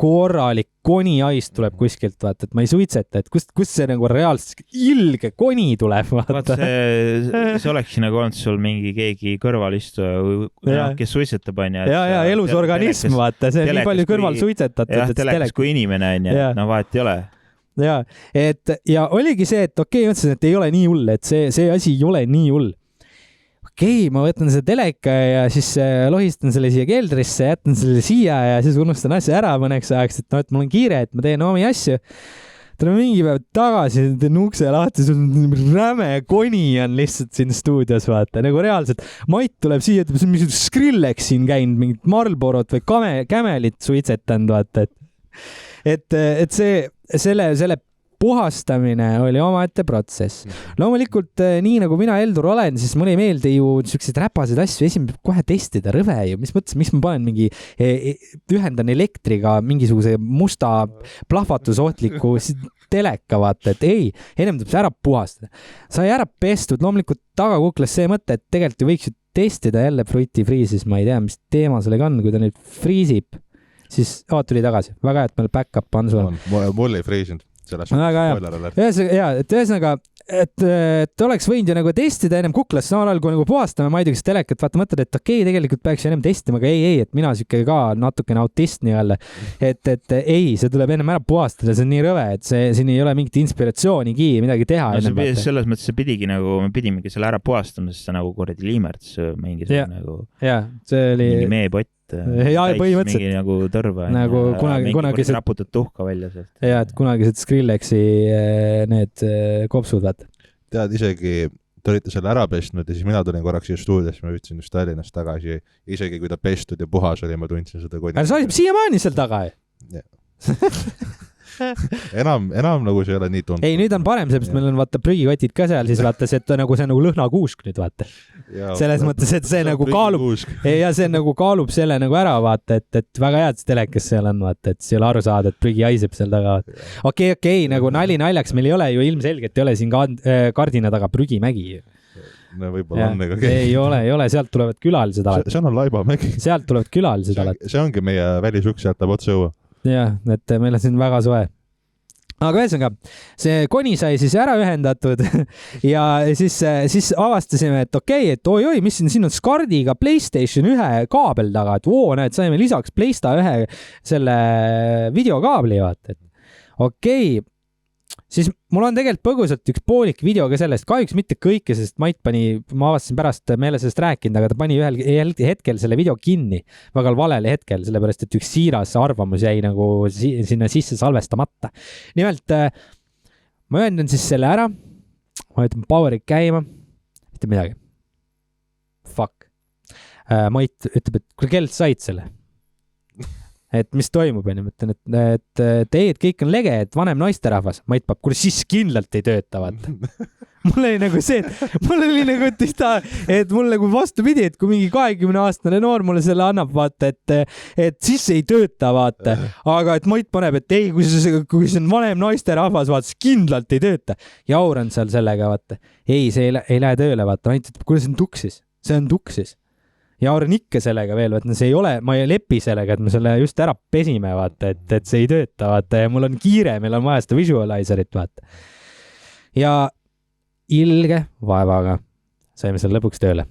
koniais tuleb kuskilt, vaata, et ma ei suitseta, et kust see nagu reaalselt ilge koni tuleb, vaata. See oleks nagu olnud sul mingi keegi kõrvalistuja, kes suitsetab, on ju. Ja, elusorganism, vaata, see nii palju kõrval suitsetatud. Jah, telekas kui inimene, on ju, vahet ei ole. Ja oligi see, et okei, mõtlesin, et ei ole nii hull, et see asi ei ole nii hull. Okei, ma võtan selle teleka ja siis lohistan selle siia keldrisse, jätan selle siia ja siis unustan asja ära mõneks ajaks, et mul on kiire, et ma teen omi asju. Tuleme mingi päev tagasi, teen ukse lahti, sul räme koni on lihtsalt siin stuudios, vaata, nagu reaalselt. Mait tuleb siia, et mis Skrillex siin käinud, mingit Marlborot või kämelit suitsetanud, vaata, et selle puhastamine oli omaette protsess. Loomulikult, nii nagu mina Eldur olen, siis mulle ei meeldi ju niisugused räpaseid asju, esimene kohe testida rõve ju, mis mõttes, miks ma panen mingi, ühendan elektriga mingisuguse musta plahvatusohtliku teleka, vaata, et ei, ennem tuleb see ära puhastada. Sai ära pestud, loomulikult tagakuklas see mõte, et tegelikult ju võiks ju testida jälle Fruity Freeze'is, ma ei tea, mis teema sellega on, kui ta nüüd friisib, siis tuli tagasi. Väga hea, et meil back-up on sul. Mul ei friisinud. Väga hea. Ühesõnaga, et oleks võinud ju nagu testida ennem kuklas, samal ajal kui nagu puhastame, ma ei tea, kas telekat, vaata mõtled, et okei, tegelikult peaks ennem testima, aga ei, et mina siuke ka natukene autist nii-öelda, et ei, see tuleb ennem ära puhastada, see on nii rõve, et siin ei ole mingit inspiratsioonigi midagi teha. No, selles mõttes see pidigi nagu, me pidimegi selle ära puhastama, sest see nagu kuradi liimerts mingisugune nagu mingi meepott. Põhimõtteliselt mingi nagu tõrva nagu kunagi raputad tuhka välja sealt. Ja, et kunagised Skrillexi need kopsud, vaata. Tead, isegi te olite selle ära pestnud ja siis mina tulin korraks siia stuudiosse, ma võtsin just Tallinnast tagasi, isegi kui ta pestud ja puhas oli, ma tundsin seda koni. Aga sa olid siiamaani seal taga, enam nagu see ei ole nii tundnud. Ei, nüüd on parem, seepärast meil on vaata prügikotid ka seal, siis vaata see, et nagu see on nagu lõhnakuusk nüüd, vaata. Selles mõttes, et see nagu kaalub ja see nagu kaalub selle nagu ära, vaata, et väga head telekas seal on, vaata, et see ei ole aru saada, et prügi haiseb seal taga. Okei, nagu nali naljaks, meil ei ole ju ilmselgelt, ei ole siin kardina taga prügimägi. No võib-olla on ega ei ole, sealt tulevad külalised alati. See on Laibamägi. Sealt tulevad külalised alati. See ongi meie välisuks, sealt läheb otse õue. Jah, et meil on siin väga soe. Aga ühesõnaga, see koni sai siis ära ühendatud ja siis avastasime, et okei, et oi, mis siin on Skardiga PlayStation 1 kaabel taga, et näed, saime lisaks Playsta 1 selle videokaabli, vaata, et okei. Siis mul on tegelikult põgusalt üks poolik video ka sellest, kahjuks mitte kõike, sest Mait pani, ma avastasin pärast meile sellest rääkinud, aga ta pani ühel hetkel selle video kinni, väga valel hetkel, sellepärast, et üks siiras arvamus jäi nagu sinna sisse salvestamata. Nimelt, ma ühendan siis selle ära, ma ütlen powerid käima, mitte midagi. Mait ütleb, et kuule, kellelt said selle? Et mis toimub, ja ma ütlen, et teie, et kõik on lege, et vanem naisterahvas. Mait Papp, kuule, siis kindlalt ei tööta, vaata. Mul oli nagu see, et mul nagu vastupidi, et kui mingi 20-aastane noor mulle selle annab, vaata, et siis ei tööta, vaata. Aga et Mait paneb, et ei, kui see on vanem naisterahvas, vaata, siis kindlalt ei tööta. Ja Auran seal sellega, vaata. Ei, see ei lähe tööle, vaata. Mait ütleb, kuule, see on tuksis. Ja Auran ikka sellega veel, et see ei ole, ma ei lepi sellega, et me selle just ära pesime, vaata, et see ei tööta, vaata, ja mul on kiire, meil on vaja seda visualizerit, vaata. Ja ilge vaevaga saime selle lõpuks tööle.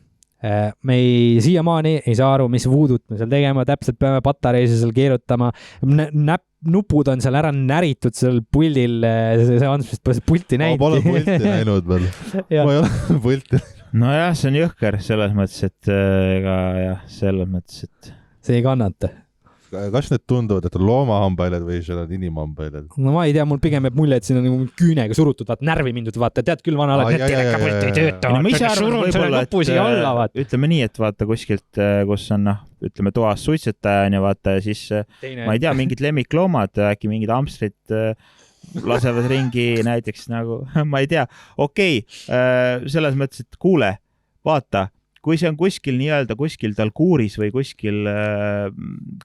Me siiamaani ei saa aru, mis voodut me seal tegema, täpselt peame patareisi seal keerutama, nupud on seal ära näritud seal puldil, see on vist pulti näinud. Ma pole pulti näinud veel. Ma ei ole pulti. Nojah, see on jõhker selles mõttes, et selles mõttes, et see ei kannata. Kas need tunduvad, et on loomahambailed või seal on inimhambailed? No ma ei tea, mul pigem jääb mulje, et siin on nagu küünega surutud, vaata, närvi mindud, vaata, tead küll vana aeg, need telekapult ei tööta. Ma ise arvan võib-olla, et ütleme nii, et vaata kuskilt, kus on, ütleme toas suitsetaja on ja vaata, siis ma ei tea, mingid lemmikloomad, äkki mingid hamstrid lasevad ringi näiteks nagu, ma ei tea. Okei, selles mõttes, et kuule, vaata, kui see on kuskil nii-öelda kuskil tal kuuris või kuskil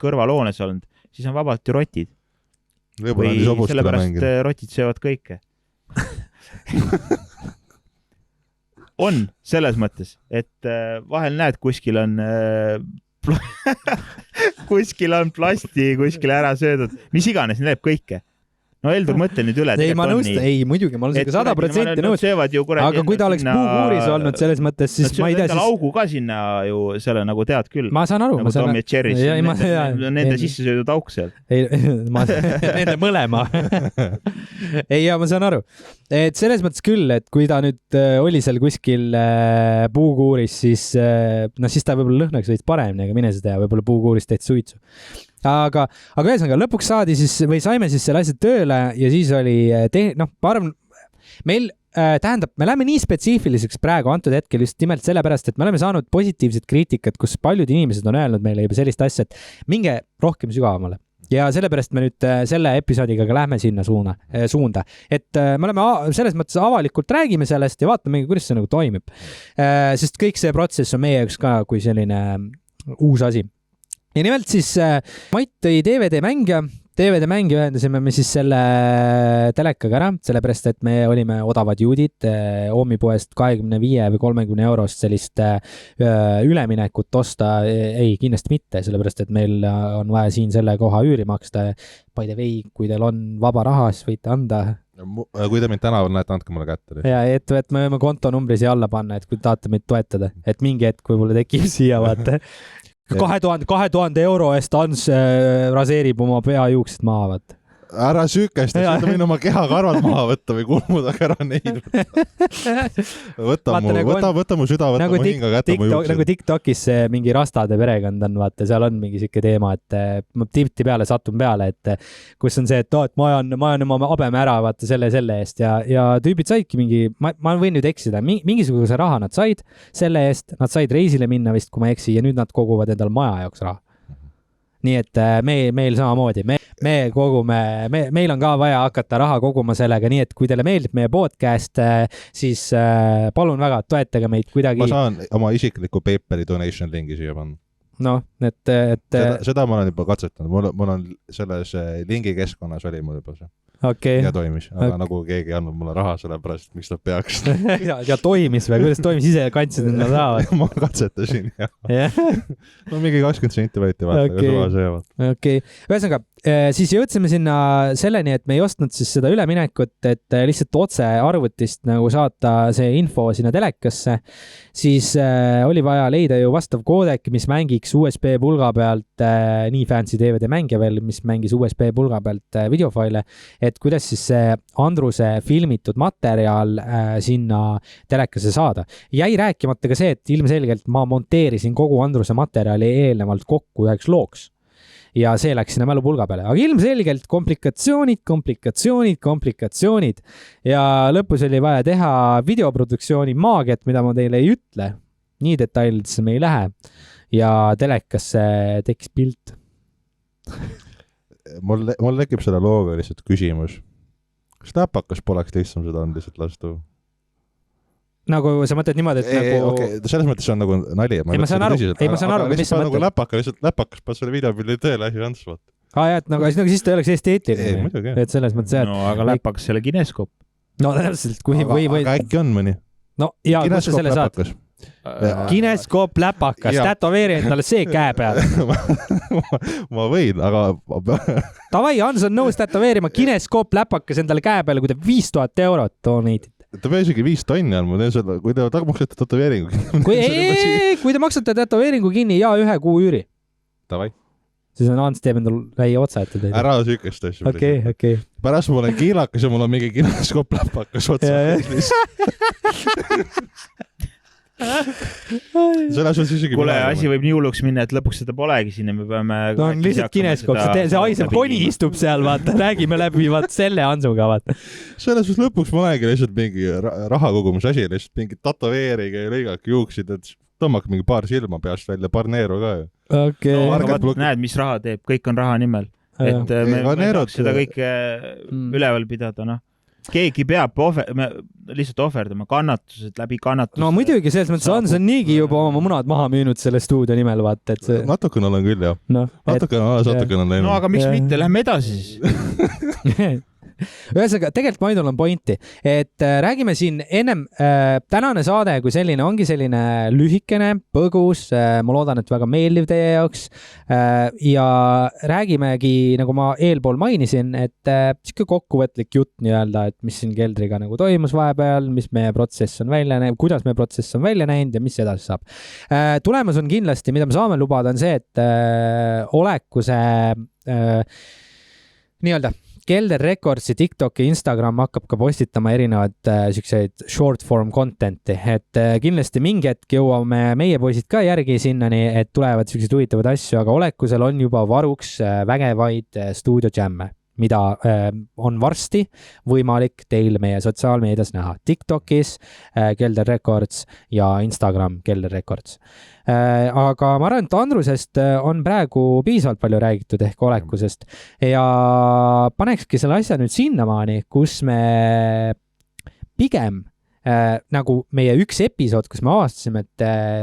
kõrvaloones olnud, siis on vabalt ju rotid. Või sellepärast rotid söövad kõike. On selles mõttes, et vahel näed, kuskil on plasti kuskil ära söödud. Mis iganes, neeb kõike. No Eldur mõtle nüüd üle. Ei, muidugi, ma olen siuke 100% nõus. Aga kui ta oleks puukuuris olnud selles mõttes, siis ma ei tea. Nad augu ka sinna ju selle nagu tead küll. Ma saan aru. Nagu Tom ja Jerry. Nende sisse söödud auk seal. Nende mõlema. Ei, ma saan aru. Et selles mõttes küll, et kui ta nüüd oli seal kuskil puukuuris, siis ta võib-olla lõhnaks veits paremini, aga mine seda ja võib-olla puukuuris teed suitsu. Aga ühesõnaga, lõpuks saime siis selle asja tööle ja siis oli, ma arvan, meil me läheme nii spetsiifiliseks praegu antud hetkel just nimelt sellepärast, et me oleme saanud positiivset kriitikat, kus paljud inimesed on öelnud meile juba sellist asja, et minge rohkem sügavamale. Ja sellepärast me nüüd selle episoodiga ka lähme sinna suunda. Et me oleme selles mõttes avalikult räägime sellest ja vaatame, kuidas see nagu toimib. Sest kõik see protsess on meie jaoks ka kui selline uus asi. Ja nimelt siis Mait tõi DVD-mängija ühendasime me siis selle telekaga ära, sellepärast, et me olime odavad juudid Oomi poest 25 või 30 eurost sellist üleminekut osta. Ei, kindlasti mitte, sellepärast, et meil on vaja siin selle koha üüri maksta. By the way, kui teil on vaba raha, siis võite anda. Kui te mind tänaval näete, andke mulle kätte. Ja, et me võime kontonumbri siia alla panna, et kui tahate meid toetada, et mingi hetk võib-olla tekib siia, vaata. 2000 euro eest Ants raseerib oma peajuuksed maha, vaata. Ära sükest, et võin oma kehakarvad maha võtta või kulmudaga ära neid. Võta mu süda, võta mu hinga kätte mu juuksed. Nagu TikTokis see mingi rastade perekond on, vaata, seal on mingi siuke teema, et ma tipti peale satun peale, et kus on see, et ma ajan oma habeme ära, vaata, selle eest ja tüübid saidki mingi, ma võin nüüd eksida, mingisuguse raha nad said selle eest, nad said reisile minna vist, kui ma eksi, ja nüüd nad koguvad endal maja jaoks raha. Nii et meil samamoodi, me kogume, meil on ka vaja hakata raha koguma sellega, nii et kui teile meeldib meie podcast, siis palun väga, toetage meid kuidagi. Ma saan oma isikliku PayPali donation lingi siia panna. No, Seda ma olen juba katsetanud, mul on selles lingi keskkonnas oli mul juba see. Okay. Ja toimis, aga nagu keegi andnud mulle raha sellepärast, miks ta peaks. ja toimis või? Kuidas toimis? Ise kandsid endale raha? Ma katsetasin, jah. No mingi 20 senti võeti vaata, aga suva seevad. Okei. Ühesõnaga, siis jõudsime sinna selleni, et me ei ostnud siis seda üleminekut, et lihtsalt otse arvutist nagu saata see info sinna telekasse. Siis oli vaja leida ju vastav koodek, mis mängiks USB pulga pealt, nii fancy DVD mängija veel, mis mängis USB pulga pealt videofaile, et kuidas siis see Andruse filmitud materjal sinna telekasse saada. Jäi rääkimata ka see, et ilmselgelt ma monteerisin kogu Andruse materjali eelnevalt kokku üheks looks. Ja see läks sinna mälupulga peale. Aga ilmselgelt komplikatsioonid. Ja lõpus oli vaja teha videoproduktsiooni maagiat, mida ma teile ei ütle. nii detailidesse me ei lähe ja telekasse tekkis pilt. Mul tekib selle looga lihtsalt küsimus. Kas läpakas poleks lihtsam seda on lihtsalt lastu? Nagu sa mõtled niimoodi, et nagu... Okay. Selles mõttes see on nagu nali. Ma saan aru, mis sa mõtled. Nagu läpakas paad selle videopildi tõele asi andis, vaata. Jah, et nagu siis ta ei oleks esteetiline. Et selles mõttes jah. No, aga läpakas selle kineskoop. No täpselt, kui või... Aga äkki on mõni? No ja, kus sa selle saad? Kineskoop läpakas, tätoveeri endale see käe peal. ma võin, aga... Tavai, Hans on nõus tätoveerima kineskoop läpakas endale käe peale, kui te 5000 eurot doneitite. Ta peab isegi 5 tonni on, ma teen seda, kui te maksate tätoveeringu kinni. Kui te maksate tätoveeringu kinni ja 1 kuu üüri. Tavai. Siis on Hans teeb endal väie otsa ette teile. Ära sükest asju. Okay. Pärast mul on kiilakas ja mul on mingi kineskoop läpakas otsa. Kuule, asi võib nii hulluks minna, et lõpuks seda polegi siin ja me peame... No on lihtsalt kineskoop, see aiseb koni istub seal, vaata, räägime läbi, vaata, selle Hansuga, vaata. Selles lõpuks ma olengi lihtsalt mingi rahakogumise asi, lihtsalt mingi tatoveeriga ja lõigake juuksid, et tõmmake mingi paar silma peast välja, paar neeru ka. Okay. No, näed, mis raha teeb, kõik on raha nimel. Et me saaks seda kõike üleval pidada, noh. Keegi peab lihtsalt ohverdama kannatused läbi kannatused. No muidugi, selles mõttes Hans on niigi juba oma munad maha müünud selle stuudio nimel, vaata, et see... Natukene olen küll, jah. Natukene on läinud. No aga miks mitte, lähme edasi siis. Ühesõnaga, tegelikult Maidul on pointi, et räägime siin ennem, tänane saade kui selline ongi selline lühikene, põgus, ma loodan, et väga meeldiv teie jaoks ja räägimegi, nagu ma eelpool mainisin, et siuke kokkuvõtlik jutt nii-öelda, et mis siin keldriga nagu toimus vahepeal, mis meie protsess on välja näinud, kuidas meie protsess on välja näinud ja mis edasi saab. Tulemus on kindlasti, mida me saame lubada, on see, et olekuse nii-öelda Kelder Recordsi TikTok ja Instagram hakkab ka postitama erinevad siukseid short form content'i, et kindlasti mingi hetk jõuame meie poisid ka järgi sinnani, et tulevad siukseid huvitavad asju, aga olekusel on juba varuks vägevaid stuudiojamme, mida on varsti võimalik teil meie sotsiaalmeedias näha. TikTokis Kelder Records ja Instagram Kelder Records. Aga ma arvan, et Andrusest on praegu piisavalt palju räägitud ehk olekusest ja panekski selle asja nüüd sinnamaani, kus me pigem nagu meie üks episood, kus me avastasime, et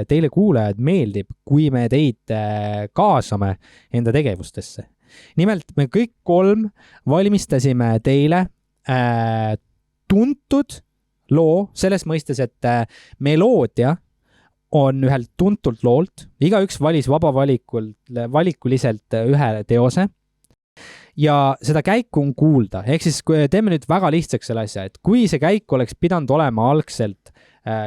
teile kuulajad meeldib, kui me teid kaasame enda tegevustesse. Nimelt me kõik 3 valmistasime teile tuntud loo selles mõistes, et meloodia on ühelt tuntult loolt. Igaüks valis valikuliselt ühe teose ja seda käiku on kuulda. Ehk siis teeme nüüd väga lihtsaks selle asja, et kui see käik oleks pidanud olema algselt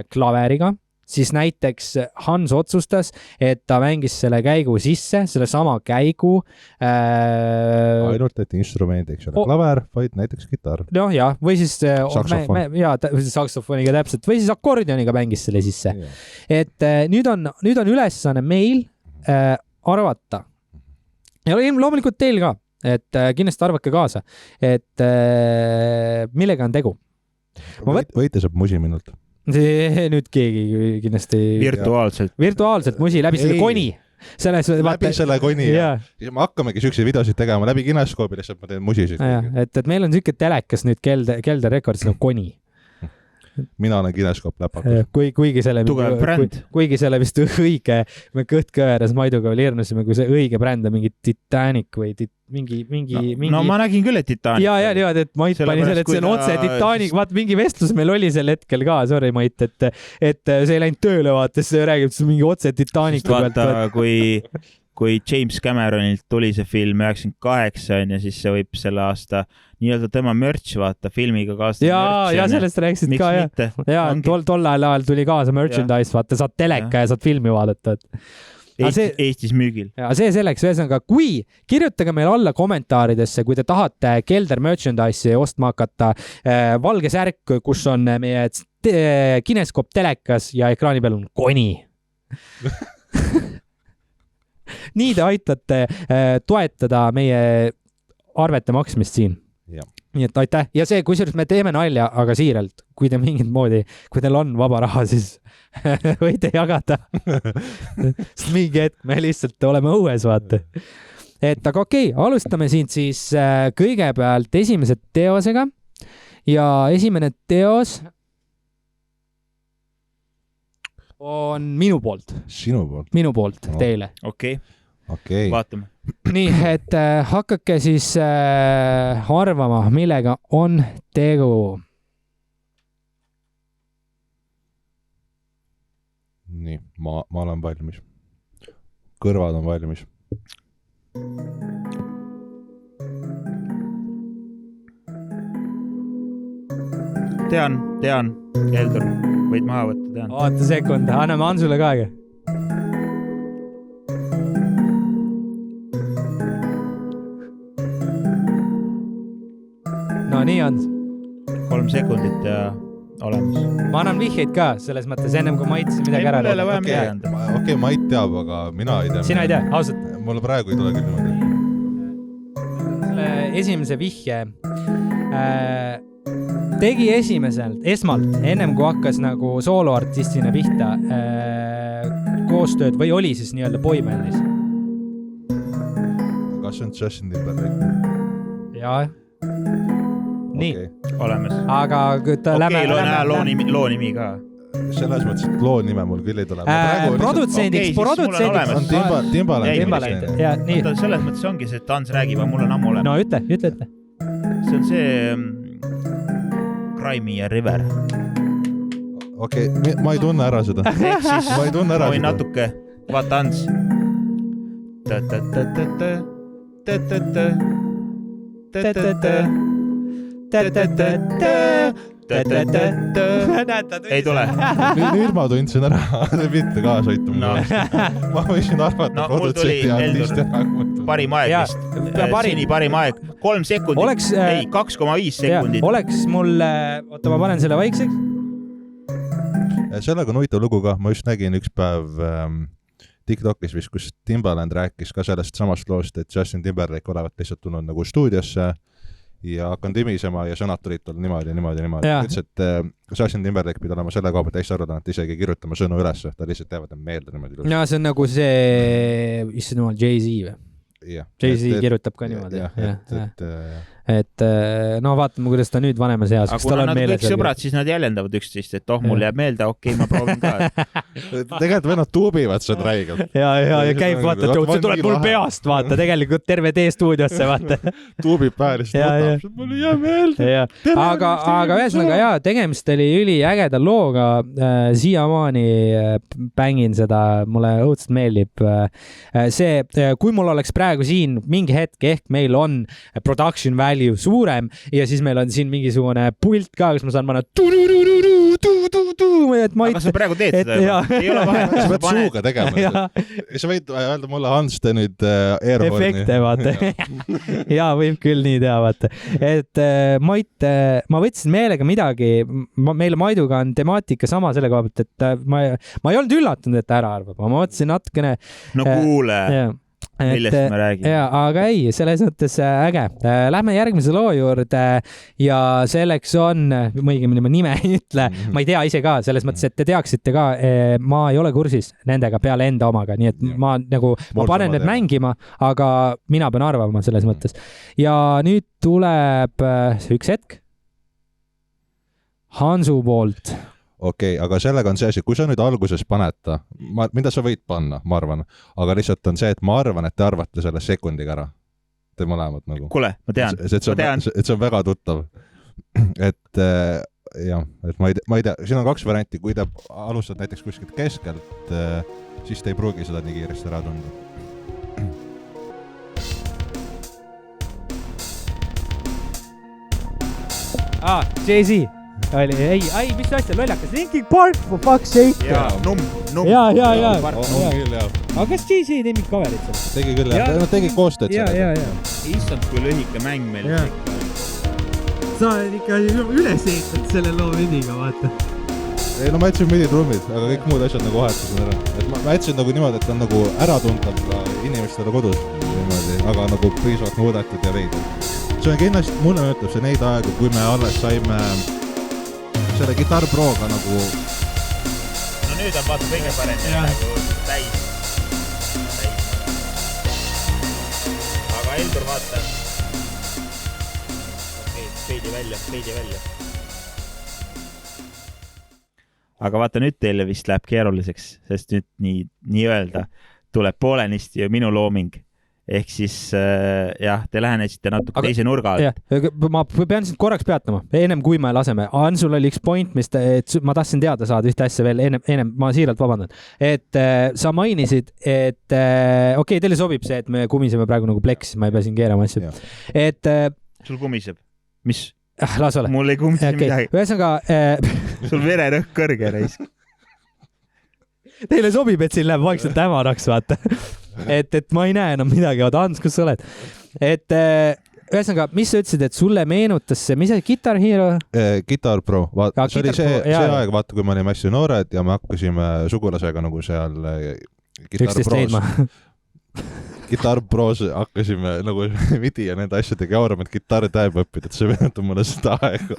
klaveriga, siis näiteks Hans otsustas, et ta mängis selle käigu sisse, selle sama käigu. Ainult, et instrumendiks ole klaver, vaid näiteks kitarr. No jah, või siis saksofon. Saksofoniga täpselt, või siis akordioniga mängis selle sisse. Et nüüd on ülesanne meil arvata. Ja loomulikult teil ka, et kindlasti arvake kaasa, et millega on tegu. Võite saab musi minult. Nüüd keegi kindlasti... Virtuaalselt musi läbi selle koni. Läbi selle koni. Ja me hakkamegi sükse videosid tegema läbi kineskoobi, lihtsalt ma teen musisid. Et meil on sükke telekas nüüd Kelder Records nagu koni. Mina olen kineskoop läpakas. Kuigi selle vist õige, me kõhtkõveras Maiduga liirnusime, kui see õige bränd on mingi Titanic või mingi... No ma nägin küll, et Titanic. Ja, et Mait pani selle, et see on otse Titanic. Vaat mingi vestlus meil oli sel hetkel ka, sorry Mait, et see ei läinud tööle, vaata, see räägib mingi otse Titanic. Vaata, kui James Cameronilt tuli see film 98 ja siis see võib selle aasta nii-öelda tema merch, vaata, filmiga kaasa. Ja sellest rääksid ka, ja tol ajal tuli kaasa merchandise, vaata, saad teleka ja saad filmi vaadata. Eestis müügil. Ja see selleks, ühesõnaga, kui kirjutage meil alla kommentaaridesse, kui te tahate Kelder merchandise'i ostma hakata, valge särk, kus on meie kineskoop telekas ja ekraani peal on koni. Nii te aitate toetada meie arvete maksmist siin. Ja. Nii et aitäh. Ja see, kusjuures me teeme nalja, aga siiralt. kui te mingit moodi, kui teil on vaba raha, siis võite jagada. Sest mingi hetk me lihtsalt oleme õues, vaata. Et aga okei, alustame siin siis kõigepealt esimese teosega ja esimene teos on minu poolt. Sinu poolt? Minu poolt teile. Okei. Vaatame. Nii, et hakake siis arvama, millega on tegu. Nii, ma olen valmis. Kõrvad on valmis. Tean, Heldur, võid maha võtta, tean. Oota sekund, anname Hansule ka aega. No nii on. 3 sekundit ja olemas. Ma annan vihjeid ka, selles mõttes ennem kui Mait siin midagi ära. Okei, Mait teab, aga mina ei tea. Sina ei tea, ausalt. Mulle praegu ei tule küll niimoodi. Selle esimese vihje tegi esmalt, ennem kui hakkas nagu sooloartistina pihta koostööd või oli siis nii-öelda boybandis? Kas on Justin Timberlake? Jaa. Nii. Olemas. Aga lähme. Loo nimi ka. Selles mõttes, et loo nime mul küll ei tule. Produtsendiks. On Timbaland. Selles mõttes ongi see, et Hans räägib, aga mul on ammu olemas. No ütle. See on see Crimea River. Okei, ma ei tunne ära seda. Ma ei tunne ära seda. Natuke. Vaata Hans. Ei tule. Nüüd ma tundsin ära, mitte kaasa aituma. Ma võisin arvata produtsendi artisti ära. Parim aeg vist. Sini parim aeg. 3 sekundit. Ei, 2,5 sekundit. Oleks mulle... Oota, ma panen selle vaikseks. Sellega on huvitav lugu ka. Ma just nägin üks päev TikTokis vist, kus Timbaland rääkis ka sellest samast loost, et Justin Timberlake olevat lihtsalt tulnud nagu stuudiosse ja hakkan timisema ja sõnad tulid tal niimoodi. Ütles, et Justin Timberlake pidi olema selle koha pealt täiesti arvata, et isegi kirjutama sõnu üles, ta lihtsalt teevad meelde niimoodi. Ja see on nagu see, issand jumal, Jay-Z või? Jay-Z kirjutab ka niimoodi. Et no vaatame, kuidas ta nüüd vanemas eas. Aga kuna nad kõik sõbrad, siis nad jäljendavad üksteist, et mul jääb meelde, okei, ma proovin ka. Tegelikult või nad tuubivad seda räigelt. Ja käib, vaata, see tuleb mul peast, vaata, tegelikult terve tee stuudiosse, vaata. Tuubib päälist, võtab, mul ei jää meelde. Aga ühesõnaga, tegemist oli üliägeda looga, siiamaani bängin seda, mulle õudselt meeldib. See, kui mul oleks praegu siin mingi hetk, ehk meil on production value suurem ja siis meil on siin mingisugune pult ka, kus ma saan panna aga sa praegu teed seda juba? Ei ole vahet. Sa pead suuga tegema. Sa võid öelda mulle, Hans, te nüüd airhorni. Efekte, vaata. Jaa, võib küll nii teha, vaata. Et Mait, ma võtsin meelega midagi, meile Maiduga on temaatika sama selle koha pealt, et ma ei olnud üllatunud, et ta ära arvab. Ma mõtlesin natukene... No kuule... millest me räägime. Aga ei, selles mõttes äge. Lähme järgmise loo juurde ja selleks on, õigemini ma nime ei ütle, ma ei tea ise ka, selles mõttes, et te teaksite ka, ma ei ole kursis nendega peale enda omaga, nii et ma panen need mängima, aga mina pean arvama selles mõttes. Ja nüüd tuleb üks hetk Hansu poolt. Okei, aga sellega on see asi, kui sa nüüd alguses paneta, mida sa võid panna, ma arvan, aga lihtsalt on see, et ma arvan, et te arvate selle sekundiga ära. Te mõlemad nagu. Kuule, ma tean. Et see on väga tuttav. Et ma ei tea, siin on 2 varianti, kui te alustad näiteks kuskilt keskelt, siis te ei pruugi seda nii kiiresti ära tunda. Jay-Z. Ei, mis asja, lollakas? Linkin Park, for fuck's sake. Jaa. Aga kas Jay-Z ei tee mingit coverit seal? Tegi küll, nad tegid koostööd seal. Issand, kui lühike mäng meil. Sa oled ikka üles ehitad selle loo midiga, vaata. Ei, no ma jätsin miditrummid, aga kõik muud asjad nagu vahetasin ära. Et ma jätsin nagu niimoodi, et ta on nagu äratuntav ka inimestele kodus, aga nagu piisavalt muudetud ja veidi. See on kindlasti, mulle mõtleb see neid aegu, kui me alles saime selle Guitar Proga nagu... No nüüd on vaata kõige parem nagu täis. Aga Eldur vaata. Okei, veidi välja. Aga vaata nüüd teile vist läheb keeruliseks, sest nüüd nii öelda tuleb poolenisti ju minu looming. Ehk siis jah, te lähenesite natuke teise nurga alt. Ma pean sind korraks peatama, ennem kui me laseme. Ansul oli üks point, mis ma tahtsin teada saada ühte asja veel, ennem ma siiralt vabandan. Et sa mainisid, et okei, teile sobib see, et me kumiseme praegu nagu pleks, ma ei pea siin keerama asju. Et... Sul kumiseb? Mis? Las ole. Mul ei kumise midagi. Ühesõnaga... Sul vererõhk kõrge reis. Teile sobib, et siin läheb vaikselt hämaraks, vaata. Et ma ei näe enam midagi, vaata, Hans, kus sa oled? Et ühesõnaga, mis sa ütlesid, et sulle meenutas see, mis see Guitar Hero? Guitar Pro. See oli see aeg, vaata, kui me olime hästi noored ja me hakkasime sugulasega nagu seal Guitar Pros hakkasime nagu midi ja nende asjadega jaurama, et gitarri täheb õppida, et see meenutab mulle seda aega.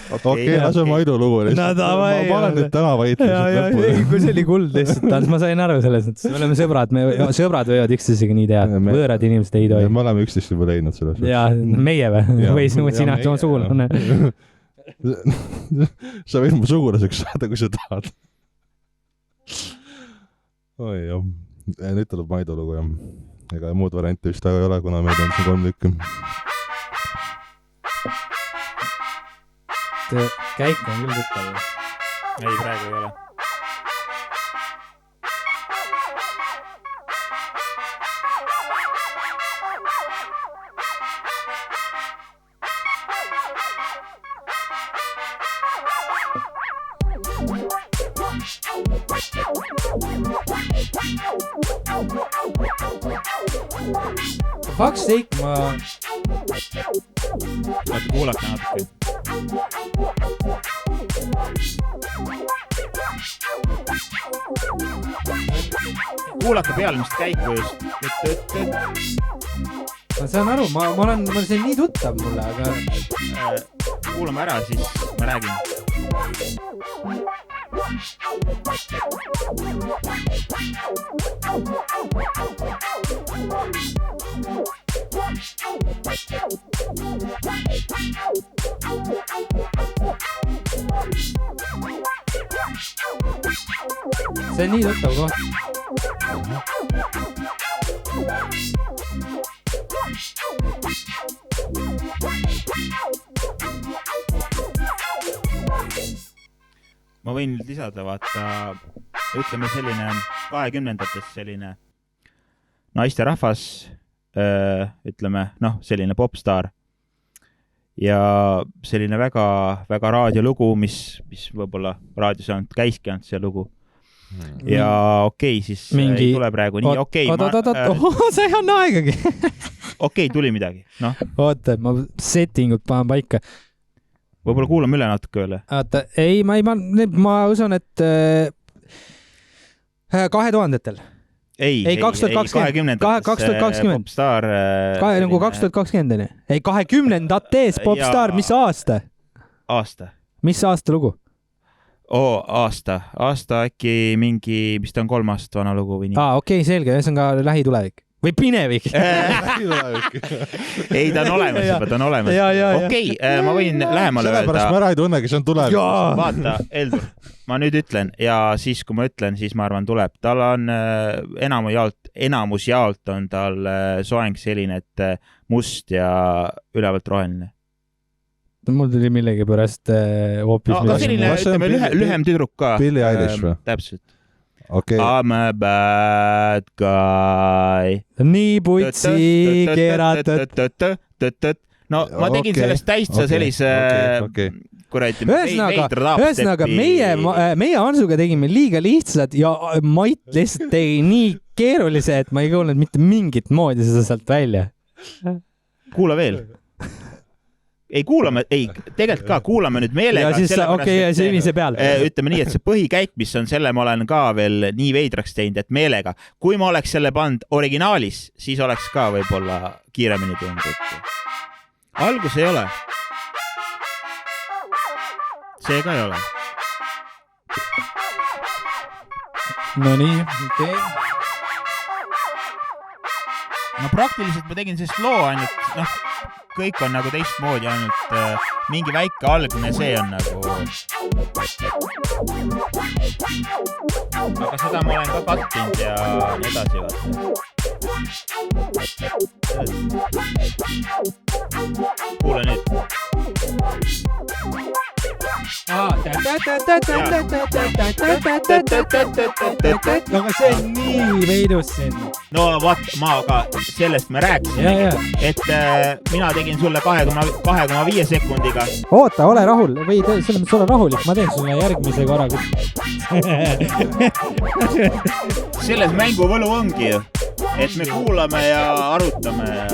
Okei, lase Maidu lugu lihtsalt. Ma panen nüüd täna vaidlused lõppu. Kui see oli kuld lihtsalt, ma sain aru selles mõttes. Me oleme sõbrad, sõbrad võivad üksteisega nii teha. Võõrad inimesed ei tohi. Me oleme üksteist juba leidnud selles. Ja meie või sina oma sugulane. Sa võid mu sugulaseks saada, kui sa tahad. Oi jah. Nüüd tuleb Maidu lugu jah. Ega muud varianti vist väga ei ole, kuna meid on siin 3 lükki. Käik on küll tuttav. Ei, praegu ei ole. Fuck's sake, ma... Vaata kuulata natuke. Kuulake pealmist käiku just. Ma saan aru, ma olen see nii tuttav mulle, aga... Kuulame ära, siis ma räägin. See on nii tuttav koht. Ma võin nüüd lisada, vaata, ütleme selline 20-ndates selline naisterahvas, ütleme, selline popstar ja selline väga, väga raadiolugu, mis võib-olla raadios ainult käiski ainult see lugu. Ja okei, siis ei tule praegu nii okei. See ei anna aegagi. Okei, tuli midagi. Oota, ma settingut panen paika. Võib-olla kuulame üle natuke üle. Oota, ei, ma usun, et 2000-tel. Ei, 2020. Popstar. Nagu 2020. Ei, 20-ndates Popstar, mis aasta? Aasta. Mis aasta lugu? Aasta äkki mingi, mis ta on 3 aastat vana lugu või nii. Okei, selge, see on ka lähitulevik. Või pinevik. Ei, ta on olemas juba, ta on olemas. Okei, ma võin lähemale öelda. Sellepärast ma ära ei tunnegi, see on tulevik. Vaata, Eldur, ma nüüd ütlen ja siis, kui ma ütlen, siis ma arvan tuleb. Tal on enamus jaolt on tal soeng selline, et must ja ülevalt roheline. Mul tuli millegi pärast hoopis... selline, ütleme, lühem tüdruk ka. Billie Eilish või? Täpselt. Okay. I'm a bad guy. Nii putsi keeratud. No ma tegin sellest täitsa sellise kuradi ühesõnaga meie Hansuga tegime liiga lihtsad ja Mait lihtsalt tegi nii keerulise, et ma ei kuulnud mitte mingit moodi seda sealt välja. Kuula veel. Ei kuulame, tegelikult ka kuulame nüüd meelega. Ja siis see viise peal. Ütleme nii, et see põhikäik, mis on selle, ma olen ka veel nii veidraks teinud, et meelega. Kui ma oleks selle pand originaalis, siis oleks ka võib-olla kiiremini tundnud. algus ei ole. See ka ei ole. No nii, okei. No praktiliselt ma tegin sellist loo ainult, kõik on nagu teistmoodi, ainult mingi väike algne, see on nagu... Aga seda ma olen ka kattinud ja nii edasi vaata. Kuule nüüd. Aga see on nii veidus siin. No vaat, ma ka sellest me rääkisin, et mina tegin sulle 2,5 sekundiga. Oota, ole rahul, või selles mõttes ole rahulik, ma teen sulle järgmise korraga. Selles mängu võlu ongi ju, et me kuulame ja arutame ja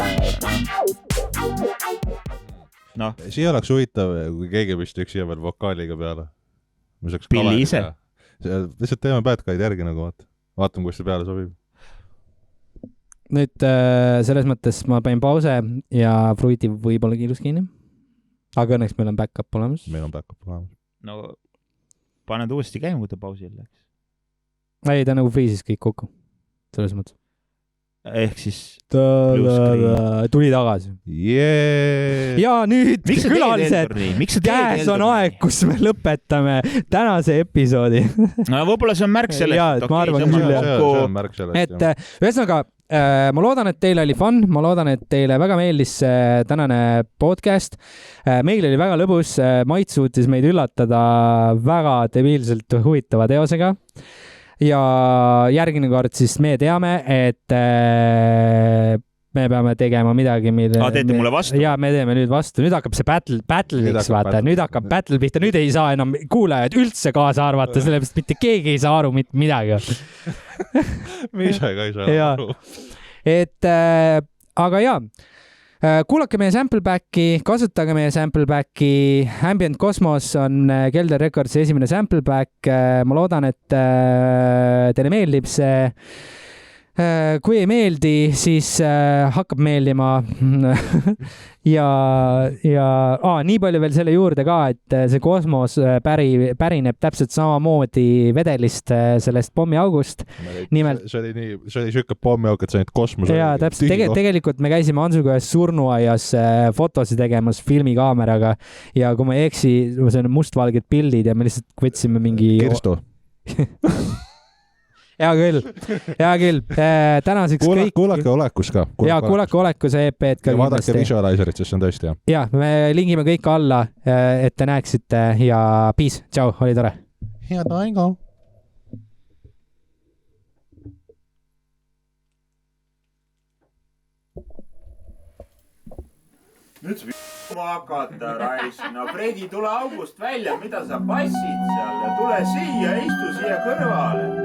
no. Siia oleks huvitav, kui keegi vist üks siia veel vokaaliga peale. Pilli ise. Lihtsalt teeme Bad-Guide järgi nagu vaatame, kus see peale sobib. Nüüd selles mõttes ma pain pause ja Fruiti võib-olla kiirus kinni. Aga õnneks meil on backup olemas. Meil on backup olemas. No paned uuesti käima, kui ta pausil läks. Ei, ta nagu friisis kõik kokku. Selles mõttes. Ehk siis tuli tagasi. Yeah. Ja nüüd külalised, käes on aeg, kus me lõpetame tänase episoodi. No võib-olla see on märk sellest. Ma arvan küll. Et ühesõnaga, ma loodan, et teil oli fun, ma loodan, et teile väga meeldis tänane podcast. Meil oli väga lõbus, Mait suutis meid üllatada väga debiilselt huvitava teosega. Ja järgmine kord siis me teame, et me peame tegema midagi, mille... teete mulle vastu? Ja me teeme nüüd vastu. Nüüd hakkab see battle'iks, vaata. Nüüd hakkab battle pihta. Nüüd ei saa enam kuulajad üldse kaasa arvata, sellepärast mitte keegi ei saa aru midagi. Me ise ka ei saa aru. Et, aga jaa. Kuulake meie Samplebacki, kasutage meie Samplebacki. Ambient Cosmos on Kelder Recordsi esimene Sampleback. Ma loodan, et teile meeldib see. Kui ei meeldi, siis hakkab meeldima. ja nii palju veel selle juurde ka, et see Cosmos pärineb täpselt samamoodi vedelist sellest pommiaugust. Nimelt... See oli siuke pommiaug, et see nüüd Kosmos... Jaa, täpselt. Tegelikult me käisime Ansukojas surnuaias fotosi tegemas filmikaameraga ja kui ma ei eksi, see on mustvalged pildid ja me lihtsalt võtsime mingi... Kirstu. Hea küll. Tänaseks kõik... Kuulake Olekus ka. Kuulake Olekus EP-d ka. Ja vaadake Visualizerit, sest see on tõesti, jah. Ja, me lingime kõik alla, et te näeksite ja peace. Tšau, oli tore. Head aega. Nüüd sa hakata raisk. No Fredi, tule august välja, mida sa passid seal ja tule siia, istu siia kõrvale.